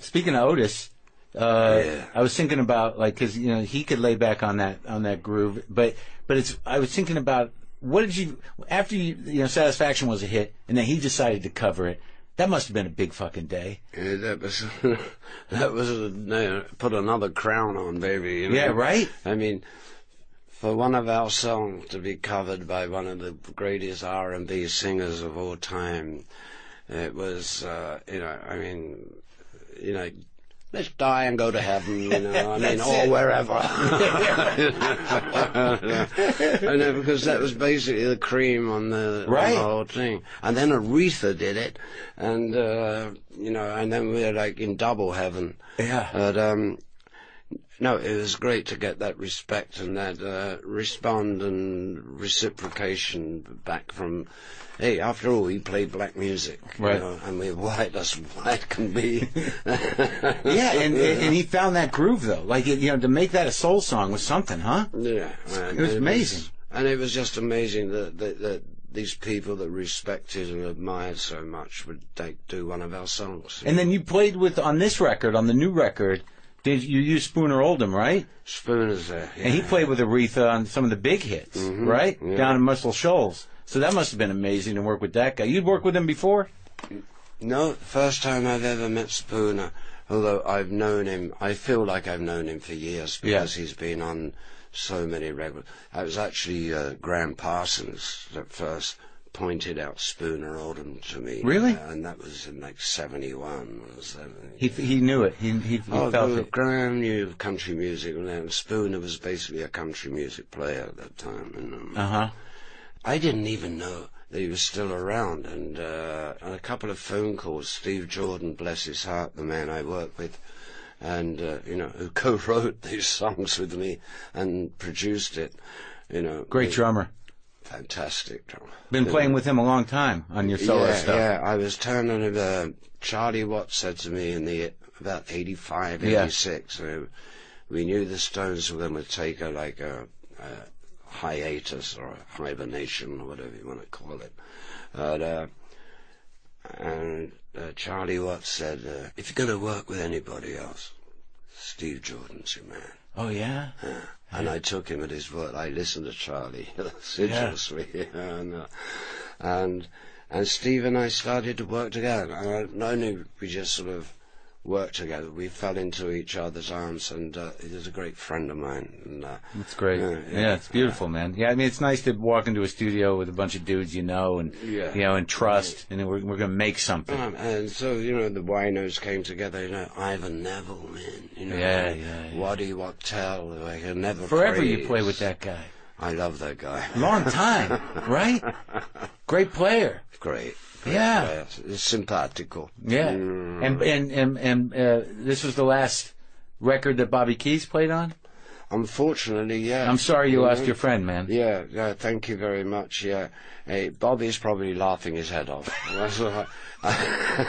Speaking of Otis, I was thinking about because he could lay back on that groove, but I was thinking about what did you after Satisfaction was a hit, and then he decided to cover it. That must have been a big fucking day. Yeah, that was put another crown on, baby. Yeah, right? I mean, for one of our songs to be covered by one of the greatest R&B singers of all time, it was, let's die and go to heaven, or wherever. I know, because that was basically the cream on the whole thing. And then Aretha did it, and, and then we were like in double heaven. Yeah. But, no, it was great to get that respect and that respond and reciprocation back from, hey, after all, we play black music, right? And we're white as white can be. Yeah, and he found that groove though, to make that a soul song was something, huh? Yeah, it was amazing. And it was just amazing that these people that respected and admired so much would do one of our songs. And then you played on this record, on the new record. Did you use Spooner Oldham, right? Spooner's there, yeah. And he played with Aretha on some of the big hits, right? Yeah. Down in Muscle Shoals. So that must have been amazing to work with that guy. You'd worked with him before? No, first time I've ever met Spooner. Although I've known him, I feel like I've known him for years because he's been on so many records. I was actually Graham Parsons at first pointed out Spooner Oldham to me. Really? And that was in like 71 or 70. He knew it. He felt it. Graham knew country music, and Spooner was basically a country music player at that time. And, I didn't even know that he was still around, and a couple of phone calls. Steve Jordan, bless his heart, the man I work with, and who co-wrote these songs with me and produced it. Great drummer. Fantastic drummer. Been playing with him a long time on your solo stuff. Yeah, I was turning it. Charlie Watts said to me in about 85, 86. We knew the Stones were going to take a hiatus or a hibernation or whatever you want to call it. And Charlie Watts said, if you're going to work with anybody else, Steve Jordan's your man. Oh, yeah? And I took him at his word. I listened to Charlie assiduously. And Steve and I started to work together. And not only we just sort of worked together, we fell into each other's arms, and he was a great friend of mine. And, that's great. It's beautiful, man. Yeah, I mean, it's nice to walk into a studio with a bunch of dudes and and trust, and then we're going to make something. And so, the winos came together, Ivan Neville, man, Waddy Wachtel, I can never Forever praise. You play with that guy. I love that guy. Long time, right? Great player. Great. Yeah, it's simpatico. Yeah, and this was the last record that Bobby Keys played on. Unfortunately, yeah. I'm sorry you lost your friend, man. Yeah. Thank you very much. Yeah, hey, Bobby's probably laughing his head off.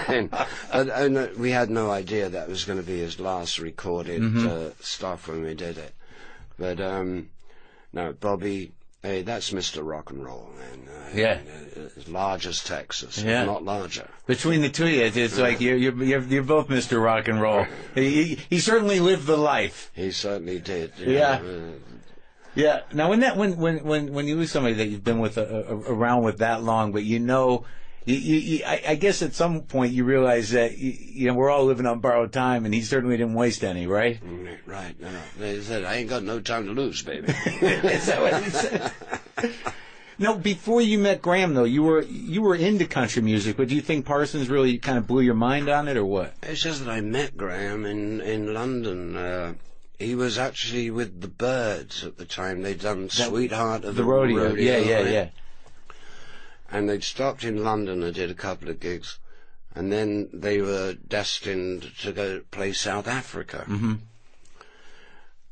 and we had no idea that was going to be his last recorded stuff when we did it. But no, Bobby. Hey, that's Mr. Rock and Roll, man. As large as Texas, not larger. Between the two of you, it's like you're both Mr. Rock and Roll. He certainly lived the life. He certainly did. Yeah. Now, when you lose somebody that you've been with around with that long, but I guess at some point you realize that we're all living on borrowed time, and he certainly didn't waste any, right? Right. No. They said, I ain't got no time to lose, baby. Is that what he said? No, before you met Graham, though, you were into country music, but do you think Parsons really kind of blew your mind on it, or what? It's just that I met Graham in London. He was actually with the Byrds at the time. They'd done Sweetheart of the Rodeo. Yeah. And they'd stopped in London and did a couple of gigs, and then they were destined to go play South Africa.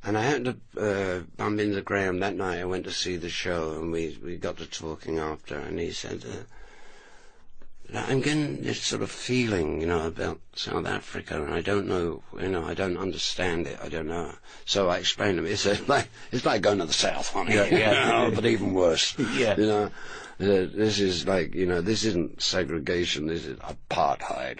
And I happened to bump into Graham that night. I went to see the show, and we got to talking after, and he said, I'm getting this sort of feeling, about South Africa, and I don't know, I don't understand it, I don't know. So I explained to him, it's like going to the South, honey, but even worse, this is like, this isn't segregation, this is apartheid.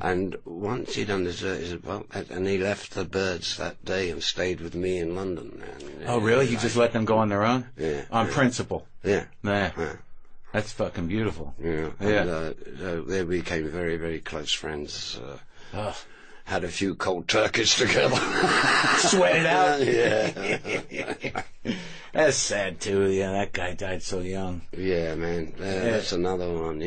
And once he'd done this, he said, and he left the Byrds that day and stayed with me in London. And, really? He just let them go on their own? Yeah. On principle? Yeah. That's fucking beautiful. Yeah. And, they became very, very close friends. Had a few cold turkeys together. Sweat it out. Yeah. That's sad, too. Yeah, that guy died so young. Yeah, man. That's another one,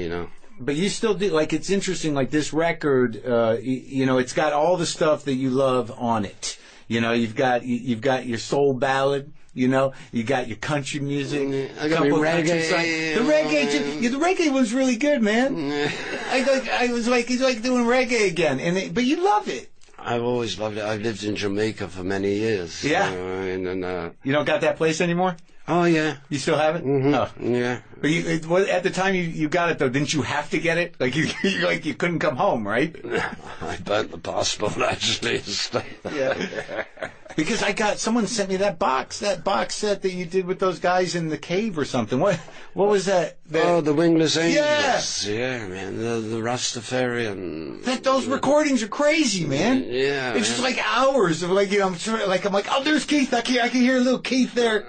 But you still do, it's interesting, this record, it's got all the stuff that you love on it. You've got your soul ballad. You got your country music, a couple of reggae. The reggae was really good, man. I was like, he's like doing reggae again, but you love it. I've always loved it. I've lived in Jamaica for many years. Yeah. You don't got that place anymore? Oh, yeah. You still have it? Oh. Yeah. But at the time you got it, though, didn't you have to get it? You couldn't come home, right? I burnt the passport, actually. Yeah. Because someone sent me that box set that you did with those guys in the cave or something. What was that? The Wingless Angels. Yeah, man. The Rastafarian. Those recordings are crazy, man. Yeah. It's just like hours of I'm like, oh, there's Keith. I can hear a little Keith there,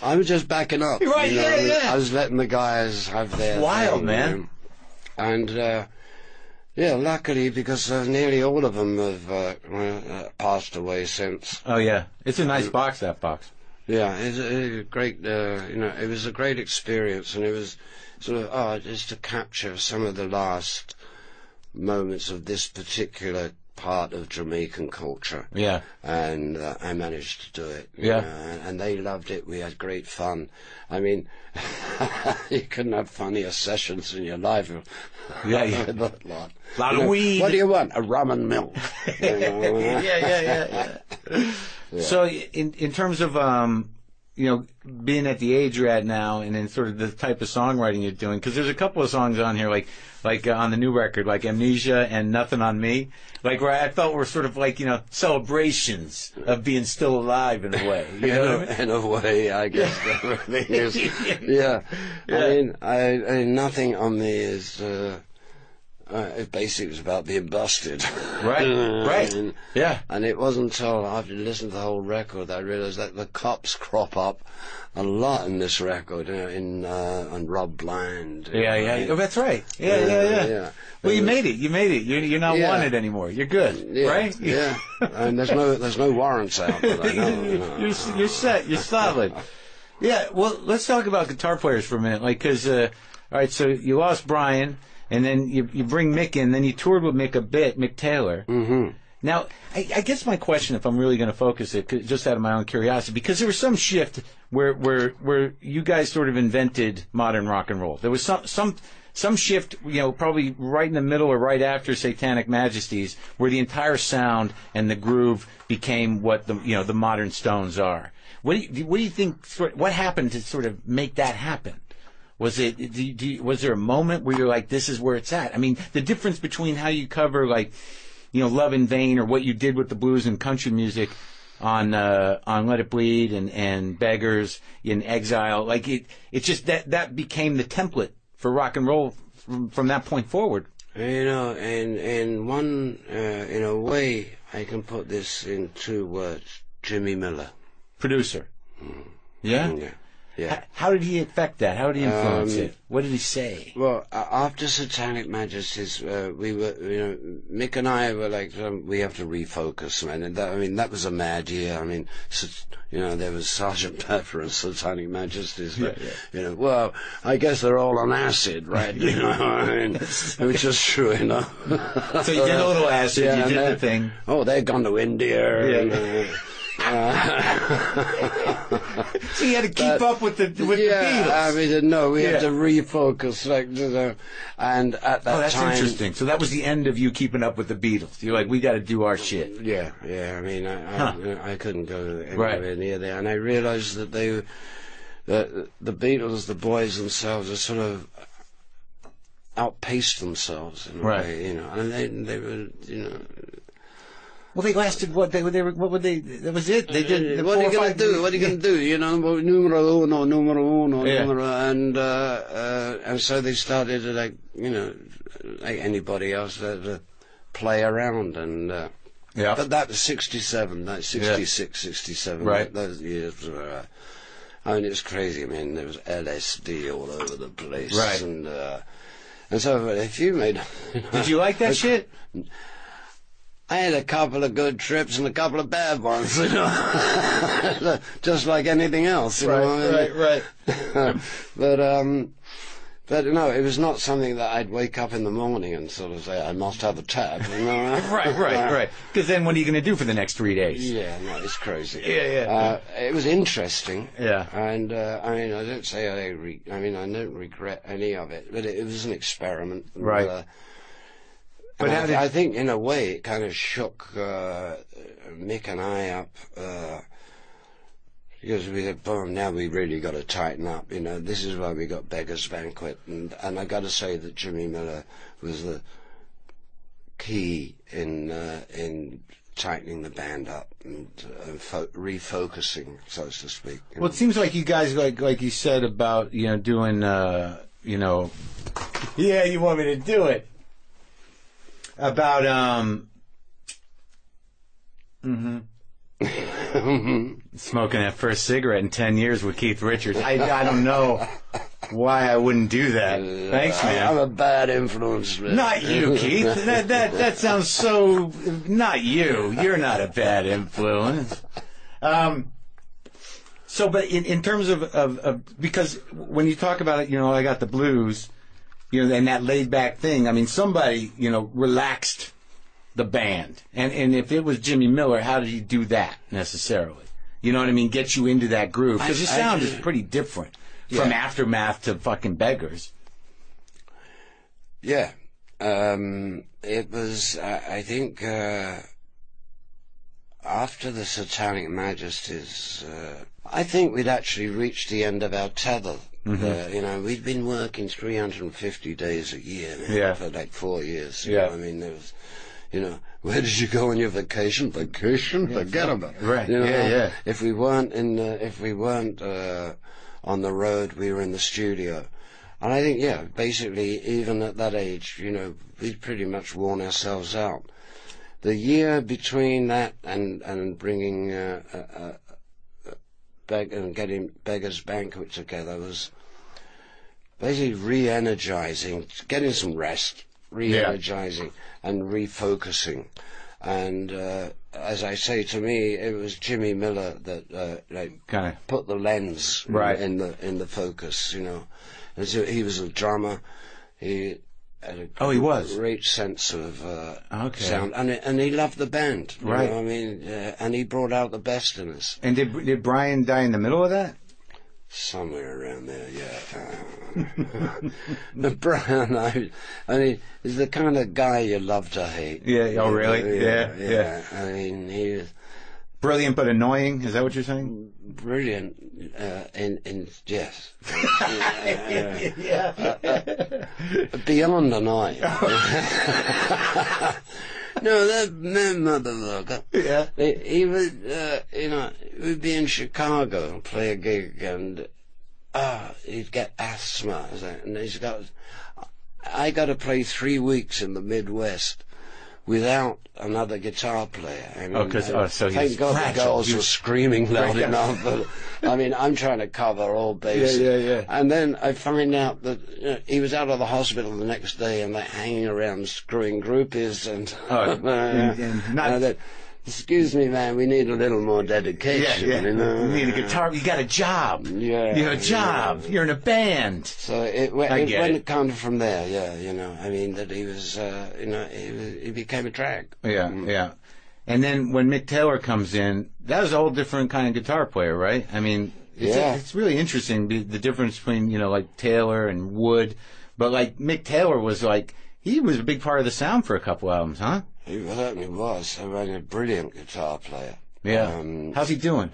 I was just backing up. Right, yeah. I was letting the guys have their wild thing, man. And luckily, because nearly all of them have passed away since. Oh yeah, it's a nice box. That box. Yeah, it's a great, it was a great experience, and it was sort of, just to capture some of the last moments of this particular part of Jamaican culture. Yeah. And I managed to do it. Yeah. And they loved it. We had great fun. I mean, you couldn't have funnier sessions in your life. Yeah, yeah. That lot. Lot of weed. What do you want? A rum and milk. Yeah. So in terms of being at the age you're at now, and then sort of the type of songwriting you're doing, because there's a couple of songs on here like on the new record, like Amnesia and Nothing on Me, like where I felt were sort of like celebrations of being still alive in a way. You know what I mean? In a way, I guess everything is. Yeah. I mean, Nothing on Me is. It basically was about being busted. Right. Yeah. And it wasn't until after listening to the whole record that I realised that the cops crop up a lot in this record, on Rob Bland. Yeah. Oh, that's right. Yeah. Well, you made it. You're not wanted anymore. You're good, right? Yeah. And there's no warrants out. But I know. You're set. You're solid. Yeah. Well, let's talk about guitar players for a minute, because all right. So you lost Brian. And then you bring Mick in, then you toured with Mick a bit, Mick Taylor. Mm-hmm. Now, I guess my question, if I'm really going to focus it, just out of my own curiosity, because there was some shift where you guys sort of invented modern rock and roll. There was some shift, probably right in the middle or right after Satanic Majesties, where the entire sound and the groove became what the modern Stones are. What do you think? What happened to sort of make that happen? Was there a moment where you're like, this is where it's at? I mean, the difference between how you cover Love in Vain, or what you did with the blues and country music on Let It Bleed and Beggars in Exile, it's just that became the template for rock and roll from that point forward. In a way, I can put this in 2 words: Jimmy Miller, producer. Yeah. Yeah. How did he affect that? How did he influence it? What did he say? Well, after Satanic Majesties, we were, Mick and I were like, we have to refocus, man. And that was a mad year. I mean, there was Sergeant Pepper and Satanic Majesties. But, well, I guess they're all on acid, right? Which is true, So you did a little acid, you did the thing. Oh, they've gone to India. So you had to keep up with the Beatles. I mean, we had to refocus, and at that time. Oh, that's interesting. So that was the end of you keeping up with the Beatles. You're like, we got to do our shit. Yeah. I mean, I couldn't go anywhere near there, and I realized that the Beatles, the boys themselves, are sort of outpaced themselves in a way, and they were, Well, they lasted what they were. What would they? That was it. They did. What are you going to do? What are you going to do? Numero uno, and so they started like anybody else to play around, and But that was 67, like 66, 67. Right. Those years were. I mean, it was crazy. I mean, there was LSD all over the place, right? And so if you made, did you like that shit? I had a couple of good trips and a couple of bad ones, just like anything else. Right. But no, it was not something that I'd wake up in the morning and sort of say, I must have a tab. Right. Because then what are you going to do for the next 3 days? Yeah, no, it's crazy. Yeah. It was interesting. Yeah. And, I mean, I don't say I don't regret any of it, but it was an experiment. Right. But I think, in a way, it kind of shook Mick and I up, because we said, boom, now we really got to tighten up. This is why we got Beggar's Banquet, and I got to say that Jimmy Miller was the key in tightening the band up and refocusing, so to speak. Well, it seems like you guys, like you said about doing, yeah, you want me to do it. About smoking that first cigarette in 10 years with Keith Richards. I don't know why I wouldn't do that. Thanks, man. I'm a bad influence, man. Not you, Keith. That sounds so. Not you. You're not a bad influence. So, but in terms of because when you talk about it, you know, I got the blues, you know, and that laid back thing. I mean, somebody, you know, relaxed the band, and if it was Jimmy Miller, how did he do that necessarily? You know what I mean? Get you into that groove, because your sound is pretty different from Aftermath to fucking Beggars. Yeah, it was. I think after the Satanic Majesties, I think we'd actually reached the end of our tether. You know, we'd been working 350 days a year for like 4 years. You know? I mean, there was, you know, where did you go on your vacation? Vacation? Forget about it. Right. You know, Yeah. If we weren't on the road, we were in the studio. And I think, basically, even at that age, you know, we'd pretty much worn ourselves out. The year between that and bringing getting Beggars Banquet together was basically re-energizing, getting some rest, re-energizing and refocusing. And as I say, to me, it was Jimmy Miller that kind of put the lens in the focus, you know. And so he was a drummer. He had a great sense of sound, and he loved the band. You know? I mean, and he brought out the best in us. And did Brian die in the middle of that? Somewhere around there, yeah. But Brian, I mean, is the kind of guy you love to hate. Yeah. Oh, really? Yeah. I mean, he was brilliant but annoying. Is that what you're saying? Brilliant, in yes. Beyond annoying. No, that motherfucker. Yeah. He would, you know, we'd be in Chicago and play a gig, and he'd get asthma, and I got to play 3 weeks in the Midwest without another guitar player. I mean, so thank God the girls were screaming loud enough. But, I mean, I'm trying to cover all bases. Yeah. And then I find out that he was out of the hospital the next day, and they're hanging around screwing groupies and then, excuse me, man, we need a little more dedication. Yeah. You know? You need a guitar. You got a job. Yeah. You have a job. Yeah. You're in a band. So it went kind of from there, you know. I mean, that he was, you know, he became a drag. Yeah. And then when Mick Taylor comes in, that was a whole different kind of guitar player, right? I mean, it's really interesting, the difference between, you know, like Taylor and Wood. But, like, Mick Taylor was, like, he was a big part of the sound for a couple albums, huh? He certainly was. I mean, a brilliant guitar player. Yeah. How's he doing?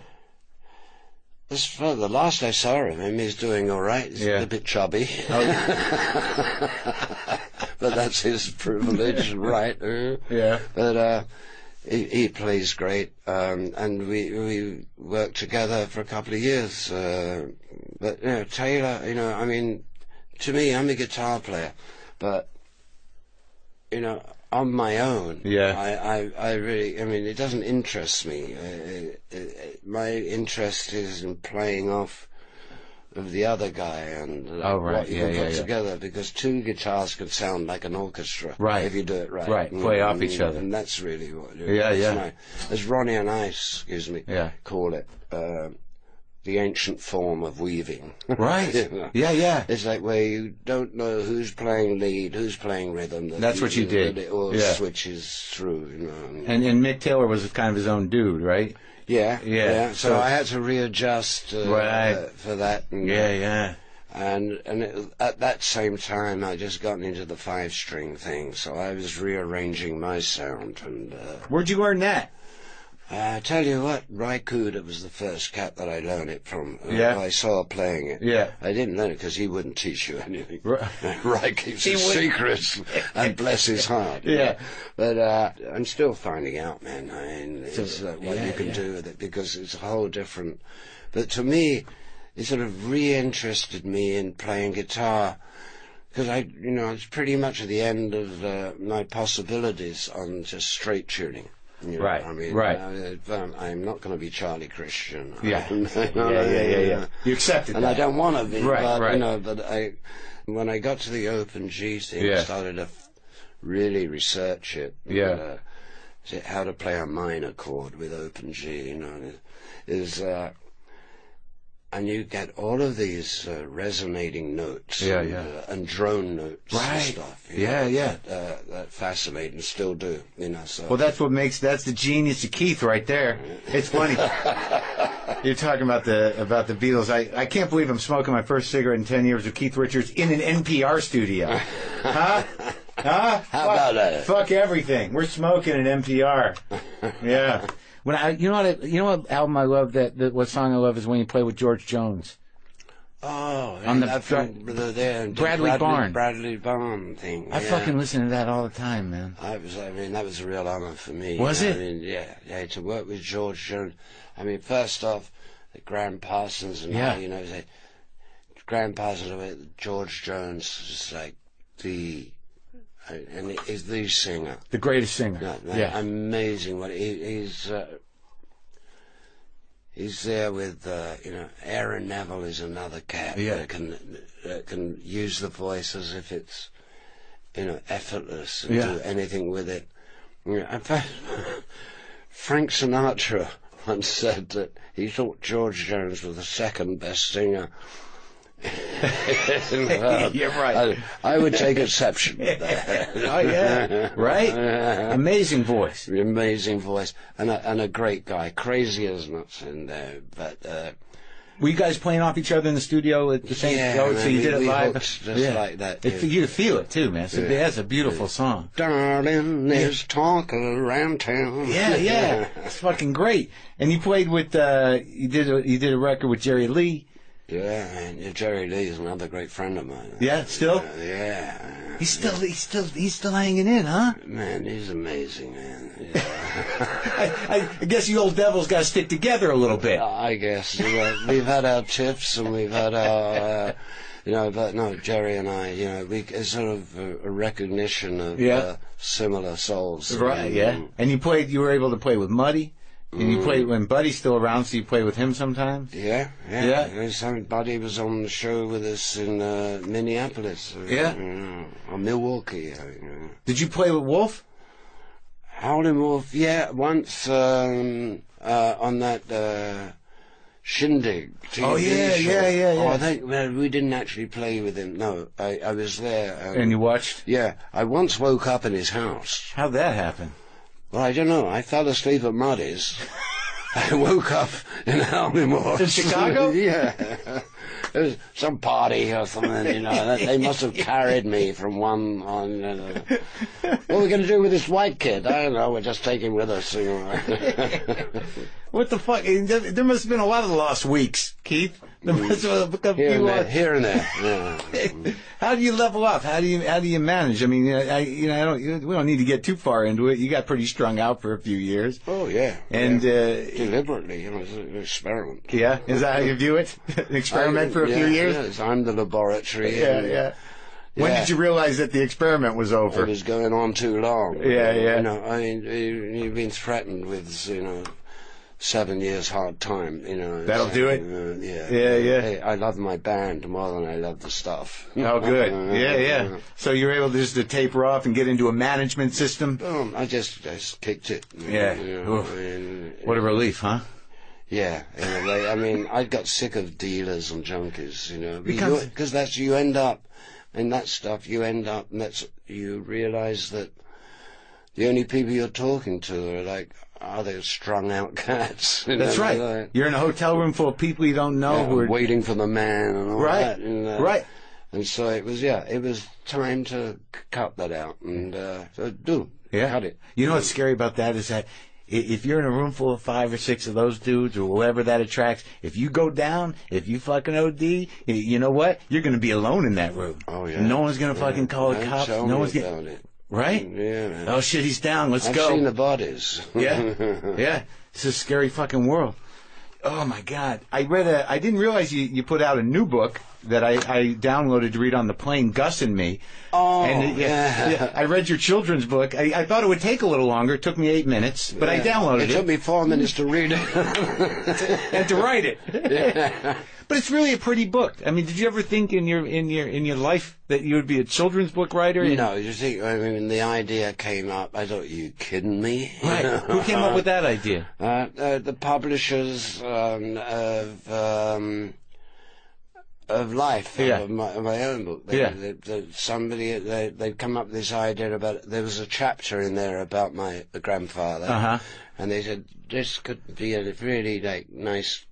For the last I saw him, he's doing all right. He's a bit chubby. But that's his privilege, right? Yeah. But he plays great, and we worked together for a couple of years. But, you know, Taylor, you know, I mean, to me, I'm a guitar player, but, you know, on my own, I really, I mean, it doesn't interest me. My interest is in playing off of the other guy and what you can put together, because two guitars can sound like an orchestra if you do it right. Right, play off each other. And that's really what as Ronnie and I, call it, the ancient form of weaving. Right. You know? Yeah. It's like where you don't know who's playing lead, who's playing rhythm. That's what you did. It all switches through. You know. And Mick Taylor was kind of his own dude, right? Yeah. So I had to readjust for that. And, And at that same time, I just gotten into the 5-string thing, so I was rearranging my sound. And where'd you learn that? I tell you what, Rykud was the first cat that I learned it from. I saw playing it. Yeah. I didn't learn it because he wouldn't teach you anything. Ry keeps his secrets, and bless his heart. Yeah. But I'm still finding out, man. I mean, it's what you can do with it, because it's a whole different... But to me, it sort of re-interested me in playing guitar, because I was pretty much at the end of my possibilities on just straight tuning. You know, right. I mean, right. I'm not going to be Charlie Christian. Yeah. Yeah. You accepted and that. I don't want to be. Right. But, right. But when I got to the open G thing, I started to really research it. Yeah. How to play a minor chord with open G. Is and you get all of these resonating notes, Yeah, and drone notes, right, and stuff. That fascinate and still do. So. Well, that's the genius of Keith right there. It's funny. You're talking about the Beatles. I can't believe I'm smoking my first cigarette in 10 years with Keith Richards in an NPR studio. Huh? Huh? How about that? Fuck everything. We're smoking at NPR. Yeah. You know what album I love? What song I love is when you play with George Jones. Oh, on the Bradley Barn thing. I fucking listen to that all the time, man. That was a real honor for me. Was it? To work with George Jones. First off, Graham Parsons and Graham Parsons with George Jones is like and he's the singer, the greatest singer. Amazing. What he's there with Aaron Neville is another cat that can use the voice as if it's effortless and do anything with it. In fact, Frank Sinatra once said that he thought George Jones was the second best singer. You're right. I would take exception to that. Oh yeah, right. Amazing voice. Amazing voice, and a great guy. Crazy as nuts in there, but. Were you guys playing off each other in the studio at the same time? So you did it live? Just like that. You feel it too, man. So that's a beautiful song. Darling, there's talk around town. Yeah. It's fucking great. And you played with, you did a record with Jerry Lee. Yeah, and Jerry Lee is another great friend of mine. Yeah, still? Yeah. He's still hanging in, huh? Man, he's amazing, man. I guess you old devils got to stick together a little bit. I guess. We've had our tiffs and we've had our, but no, Jerry and I, it's sort of a recognition of similar souls. Right, And you were able to play with Muddy? And you played when Buddy's still around, so you play with him sometimes? Yeah. Buddy was on the show with us in Minneapolis. Or Milwaukee. Did you play with Wolf? Howlin' Wolf, once on that Shindig TV show. Oh, I think we didn't actually play with him. No, I was there. And you watched? Yeah, I once woke up in his house. How'd that happen? Well, I don't know. I fell asleep at Muddy's. I woke up in Howlin' Wolf. In Chicago? Yeah. It was some party or something, They must have carried me from one on. What are we going to do with this white kid? I don't know. We'll just take him with us. What the fuck? There must have been a lot of lost weeks, Keith. There must have been here and there. Yeah. How do you level up? How do you manage? We don't need to get too far into it. You got pretty strung out for a few years. Oh yeah. And deliberately, it's an experiment. Yeah, is that how you view it? An experiment for a few years. Yes, I'm the laboratory. Yeah. When did you realize that the experiment was over? It was going on too long. Yeah. You've been threatened with 7 years hard time, That'll do it? Yeah. Hey, I love my band more than I love the stuff. Oh, good. Yeah. So you're able just to taper off and get into a management system? Boom. I just kicked it. Yeah. What a relief, huh? Yeah, in a way. I got sick of dealers and junkies, because that's, you end up in that stuff, and you realize that the only people you're talking to are they strung out cats? That's right. You're in a hotel room full of people you don't know who are waiting for the man and all that. Right. And so it was time to cut that out and cut it. You know what's scary about that is that if you're in a room full of 5 or 6 of those dudes or whoever that attracts, if you go down, if you fucking OD, you know what? You're going to be alone in that room. Oh yeah. No one's going to fucking call the cops. No one's going to. Right? Yeah, man. Oh shit, he's down. I've go. I've seen the bodies. Yeah. It's a scary fucking world. Oh my God. I didn't realize you put out a new book. that I downloaded to read on the plane, Gus and Me. Oh, and yeah. I read your children's book. I thought it would take a little longer. It took me 8 minutes, but I downloaded it. It took me 4 minutes to read it. And to write it. Yeah. But it's really a pretty book. I mean, did you ever think in your life that you would be a children's book writer? No, you think, I mean, the idea came up, I thought, you kidding me? Right. Who came up with that idea? The publishers of life, of my own book. They'd come up with this idea about, there was a chapter in there about my grandfather, and they said, this could be a really, like, nice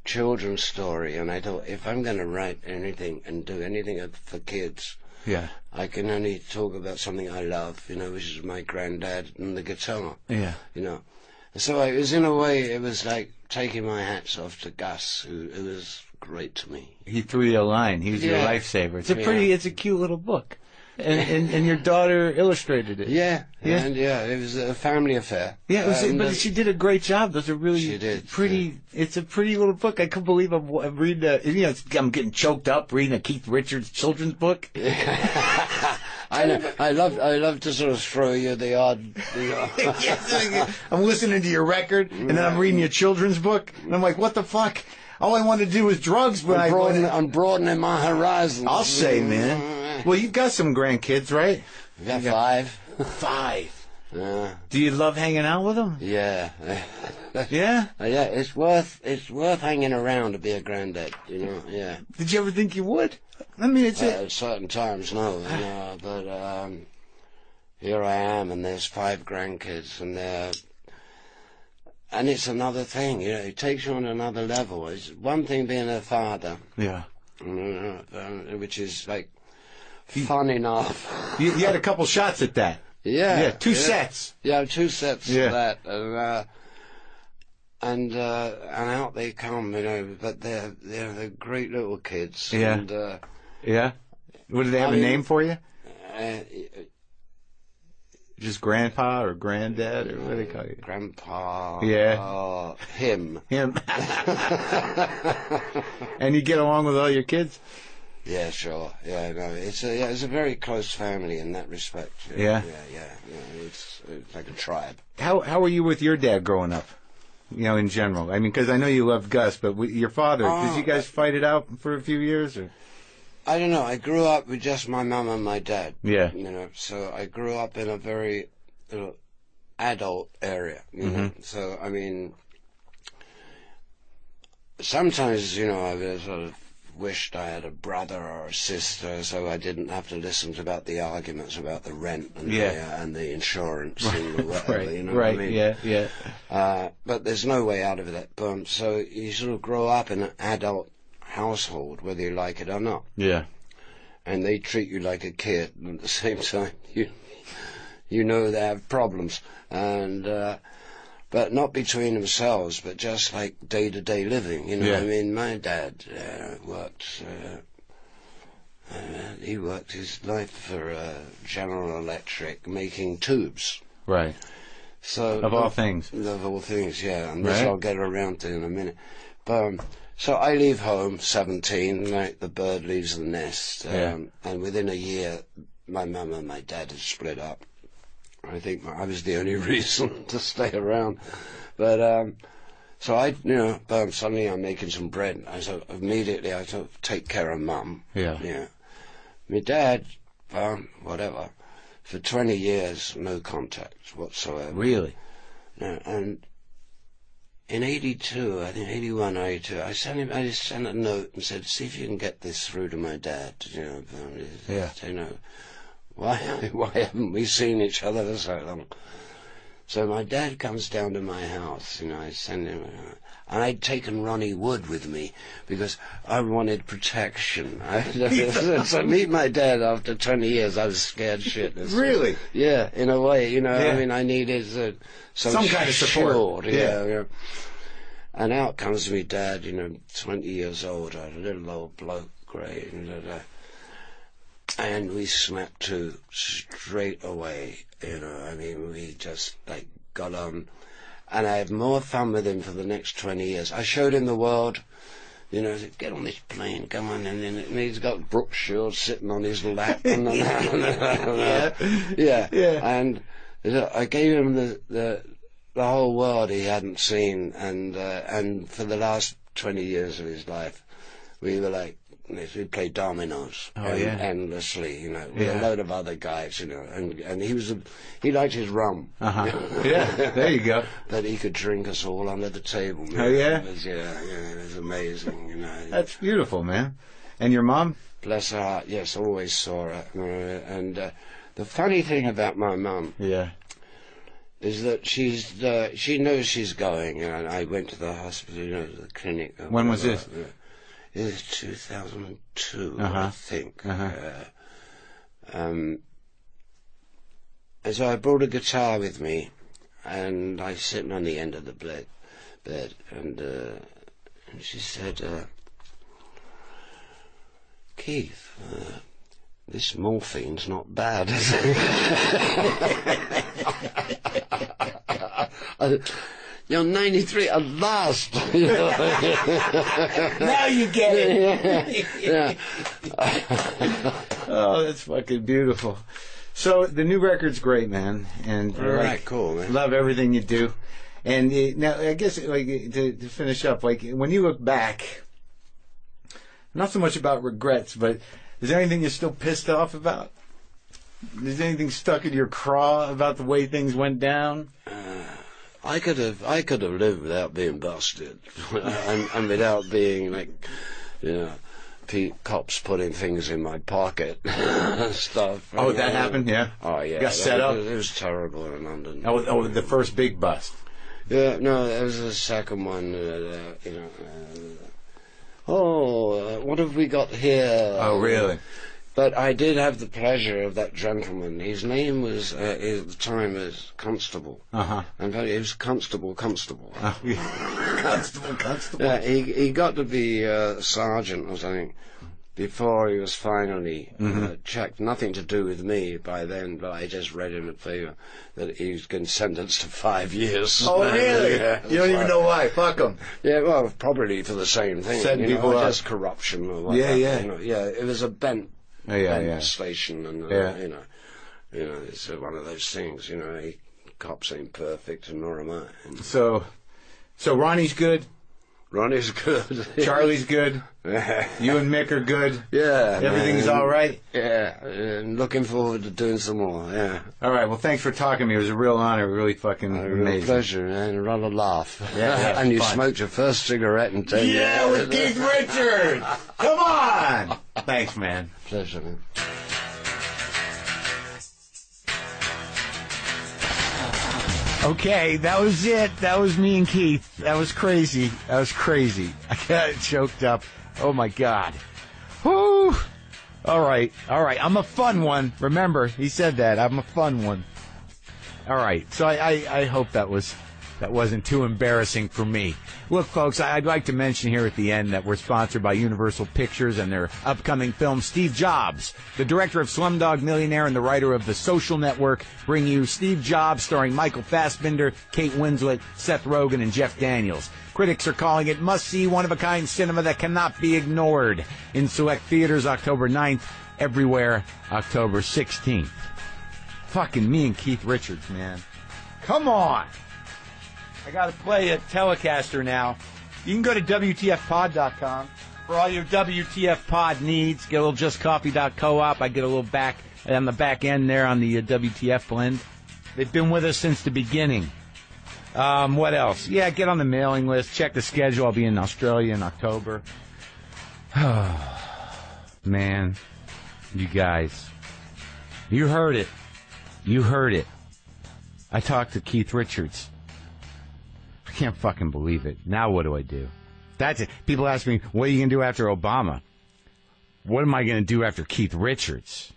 children's story. And I thought, if I'm going to write anything and do anything for kids, I can only talk about something I love, which is my granddad and the guitar. So it was, in a way, it was like taking my hats off to Gus, who was great to me. He threw you a line. He was your lifesaver. It's it's a cute little book. And your daughter illustrated it. And it was a family affair. But she did a great job. Those are really pretty. It's a pretty little book. I couldn't believe I'm reading. I'm getting choked up reading a Keith Richards children's book. I know. I love to sort of throw you the odd. I'm listening to your record, and then I'm reading your children's book, and I'm like, what the fuck? All I want to do is drugs. I'm broadening my horizons. I'll say, man. Well, you've got some grandkids, right? We got 5. 5. Yeah. Do you love hanging out with them? Yeah. Yeah? Yeah, it's worth hanging around to be a granddad, yeah. Did you ever think you would? I mean, at certain times, no, but here I am, and there's 5 grandkids, and it's another thing, it takes you on another level. It's one thing being a father, which is like fun enough. You had a couple shots at that. Yeah. 2 sets. Yeah, 2 sets of that. And out they come, but they're great little kids. Yeah. And, What, do they have a name for you? Just grandpa or granddad, or what do they call you? Grandpa. Yeah. Him. And you get along with all your kids? Yeah, sure. Yeah, no, it's a very close family in that respect. Yeah. It's like a tribe. How were you with your dad growing up? In general. I mean, because I know you loved Gus, but your father, did you guys fight it out for a few years, or? I don't know. I grew up with just my mum and my dad. Yeah. So I grew up in a very adult area. So I mean, sometimes I was sort of wished I had a brother or a sister, so I didn't have to listen to about the arguments about the rent and the insurance and whatever. What I mean? Yeah. But there's no way out of that. So you sort of grow up in an adult household, whether you like it or not. Yeah. And they treat you like a kid, and at the same time, you know they have problems, and but not between themselves, but just like day-to-day living. I mean, my dad worked. He worked his life for General Electric, making tubes. Right. So of all things. Of all things, yeah. And this I'll get around to in a minute. So I leave home 17, like the bird leaves the nest, and within a year, my mum and my dad had split up. I think I was the only reason to stay around, but so suddenly I'm making some bread. So immediately I thought, take care of mum. Yeah. My dad, whatever, for 20 years, no contact whatsoever. Really? Yeah, and in 82, I think 81 or 82, I just sent a note and said, see if you can get this through to my dad. Why haven't we seen each other for so long? So my dad comes down to my house, I send him, and I'd taken Ronnie Wood with me because I wanted protection. So meet my dad after 20 years, I was scared shitless. Really? Yeah, in a way, I mean, I needed some kind of support. Yeah. And out comes me dad, 20 years old, a little old bloke, grey, and we snapped to straight away, I mean, we just, got on, and I had more fun with him for the next 20 years. I showed him the world, You know, said, get on this plane, come on, and then he's got Brooke Shields sitting on his lap, and yeah. And I gave him the whole world he hadn't seen, and for the last 20 years of his life, we were like, we played dominoes endlessly, you know, with a load of other guys, you know, and he liked his rum. Yeah, there you go. But he could drink us all under the table. Man. Oh yeah? It was amazing, you know. That's beautiful, man. And your mom? Bless her heart, yes, always saw her. And the funny thing about my mum is that she knows she's going, and I went to the hospital, you know, the clinic. When was this? It was 2002, I think. And so I brought a guitar with me, and I was sitting on the end of the bed, and she said, Keith, this morphine's not bad, is it? You're 93 at last. Now you get it. Yeah. Oh, that's fucking beautiful. So the new record's great, man, and Cool, man. Love everything you do. And now, I guess, like, to finish up, like, when you look back, not so much about regrets, but is there anything you're still pissed off about? Is there anything stuck in your craw about the way things went down? I could have lived without being busted, and without being like, you know, cops putting things in my pocket and stuff. Oh, that happened, yeah. Oh yeah, got set up. It was terrible in London. Oh, the first big bust. Yeah, no, there was the second one. You know, what have we got here? Oh, really? But I did have the pleasure of that gentleman. His name was, at the time, was Constable. And it was Constable. Constable. Yeah, he got to be sergeant or something before he was finally checked. Nothing to do with me by then, but I just read in the paper that he was getting sentenced to 5 years. Oh, really? Yeah, you don't even know why. Fuck him. Yeah, well, probably for the same thing. Setting people up. Just corruption or whatever. Yeah. You know, it was a bent station, and you know, it's one of those things. You know, cops ain't perfect, and nor am I. And so Ronnie's good. Ronnie's good. Charlie's good. You and Mick are good. Yeah. Everything's all right. Yeah, and looking forward to doing some more. Yeah. All right. Well, thanks for talking to me. It was a real honor. Really fucking amazing. Real pleasure, and a rather laugh. Yeah. And you fun. smoked your first cigarette in 10 years. Yeah, with Keith Richards. Come on. Thanks, man. Pleasure, man. Okay, that was it. That was me and Keith. That was crazy. I got choked up. Oh, my God. Whew. All right. I'm a fun one. Remember, he said that. I'm a fun one. All right. So I hope that wasn't too embarrassing for me. Look, folks, I'd like to mention here at the end that we're sponsored by Universal Pictures and their upcoming film, Steve Jobs. The director of Slumdog Millionaire and the writer of The Social Network bring you Steve Jobs, starring Michael Fassbender, Kate Winslet, Seth Rogen, and Jeff Daniels. Critics are calling it must-see, one-of-a-kind cinema that cannot be ignored. In select theaters October 9th, everywhere October 16th. Fucking me and Keith Richards, man. Come on! I got to play a Telecaster now. You can go to WTFpod.com for all your WTF pod needs. Get a little justcoffee.coop. I get a little back on the back end there on the WTF blend. They've been with us since the beginning. What else? Yeah, get on the mailing list. Check the schedule. I'll be in Australia in October. Man, you guys. You heard it. I talked to Keith Richards. I can't fucking believe it. Now what do I do? That's it. People ask me, what are you going to do after Obama? What am I going to do after Keith Richards?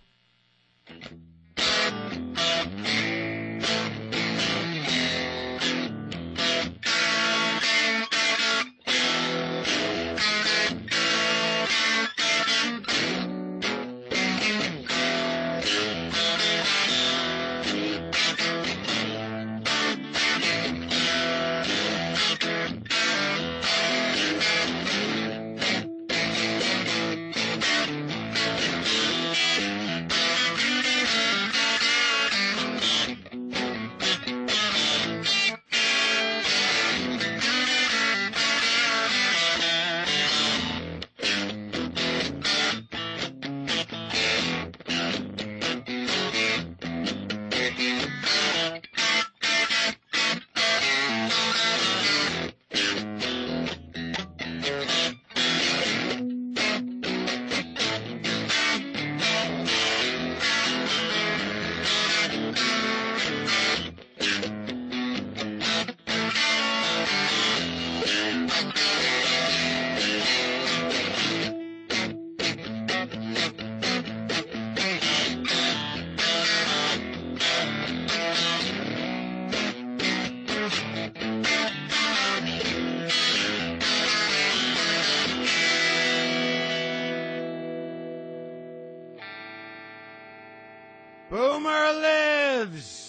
Boomer lives!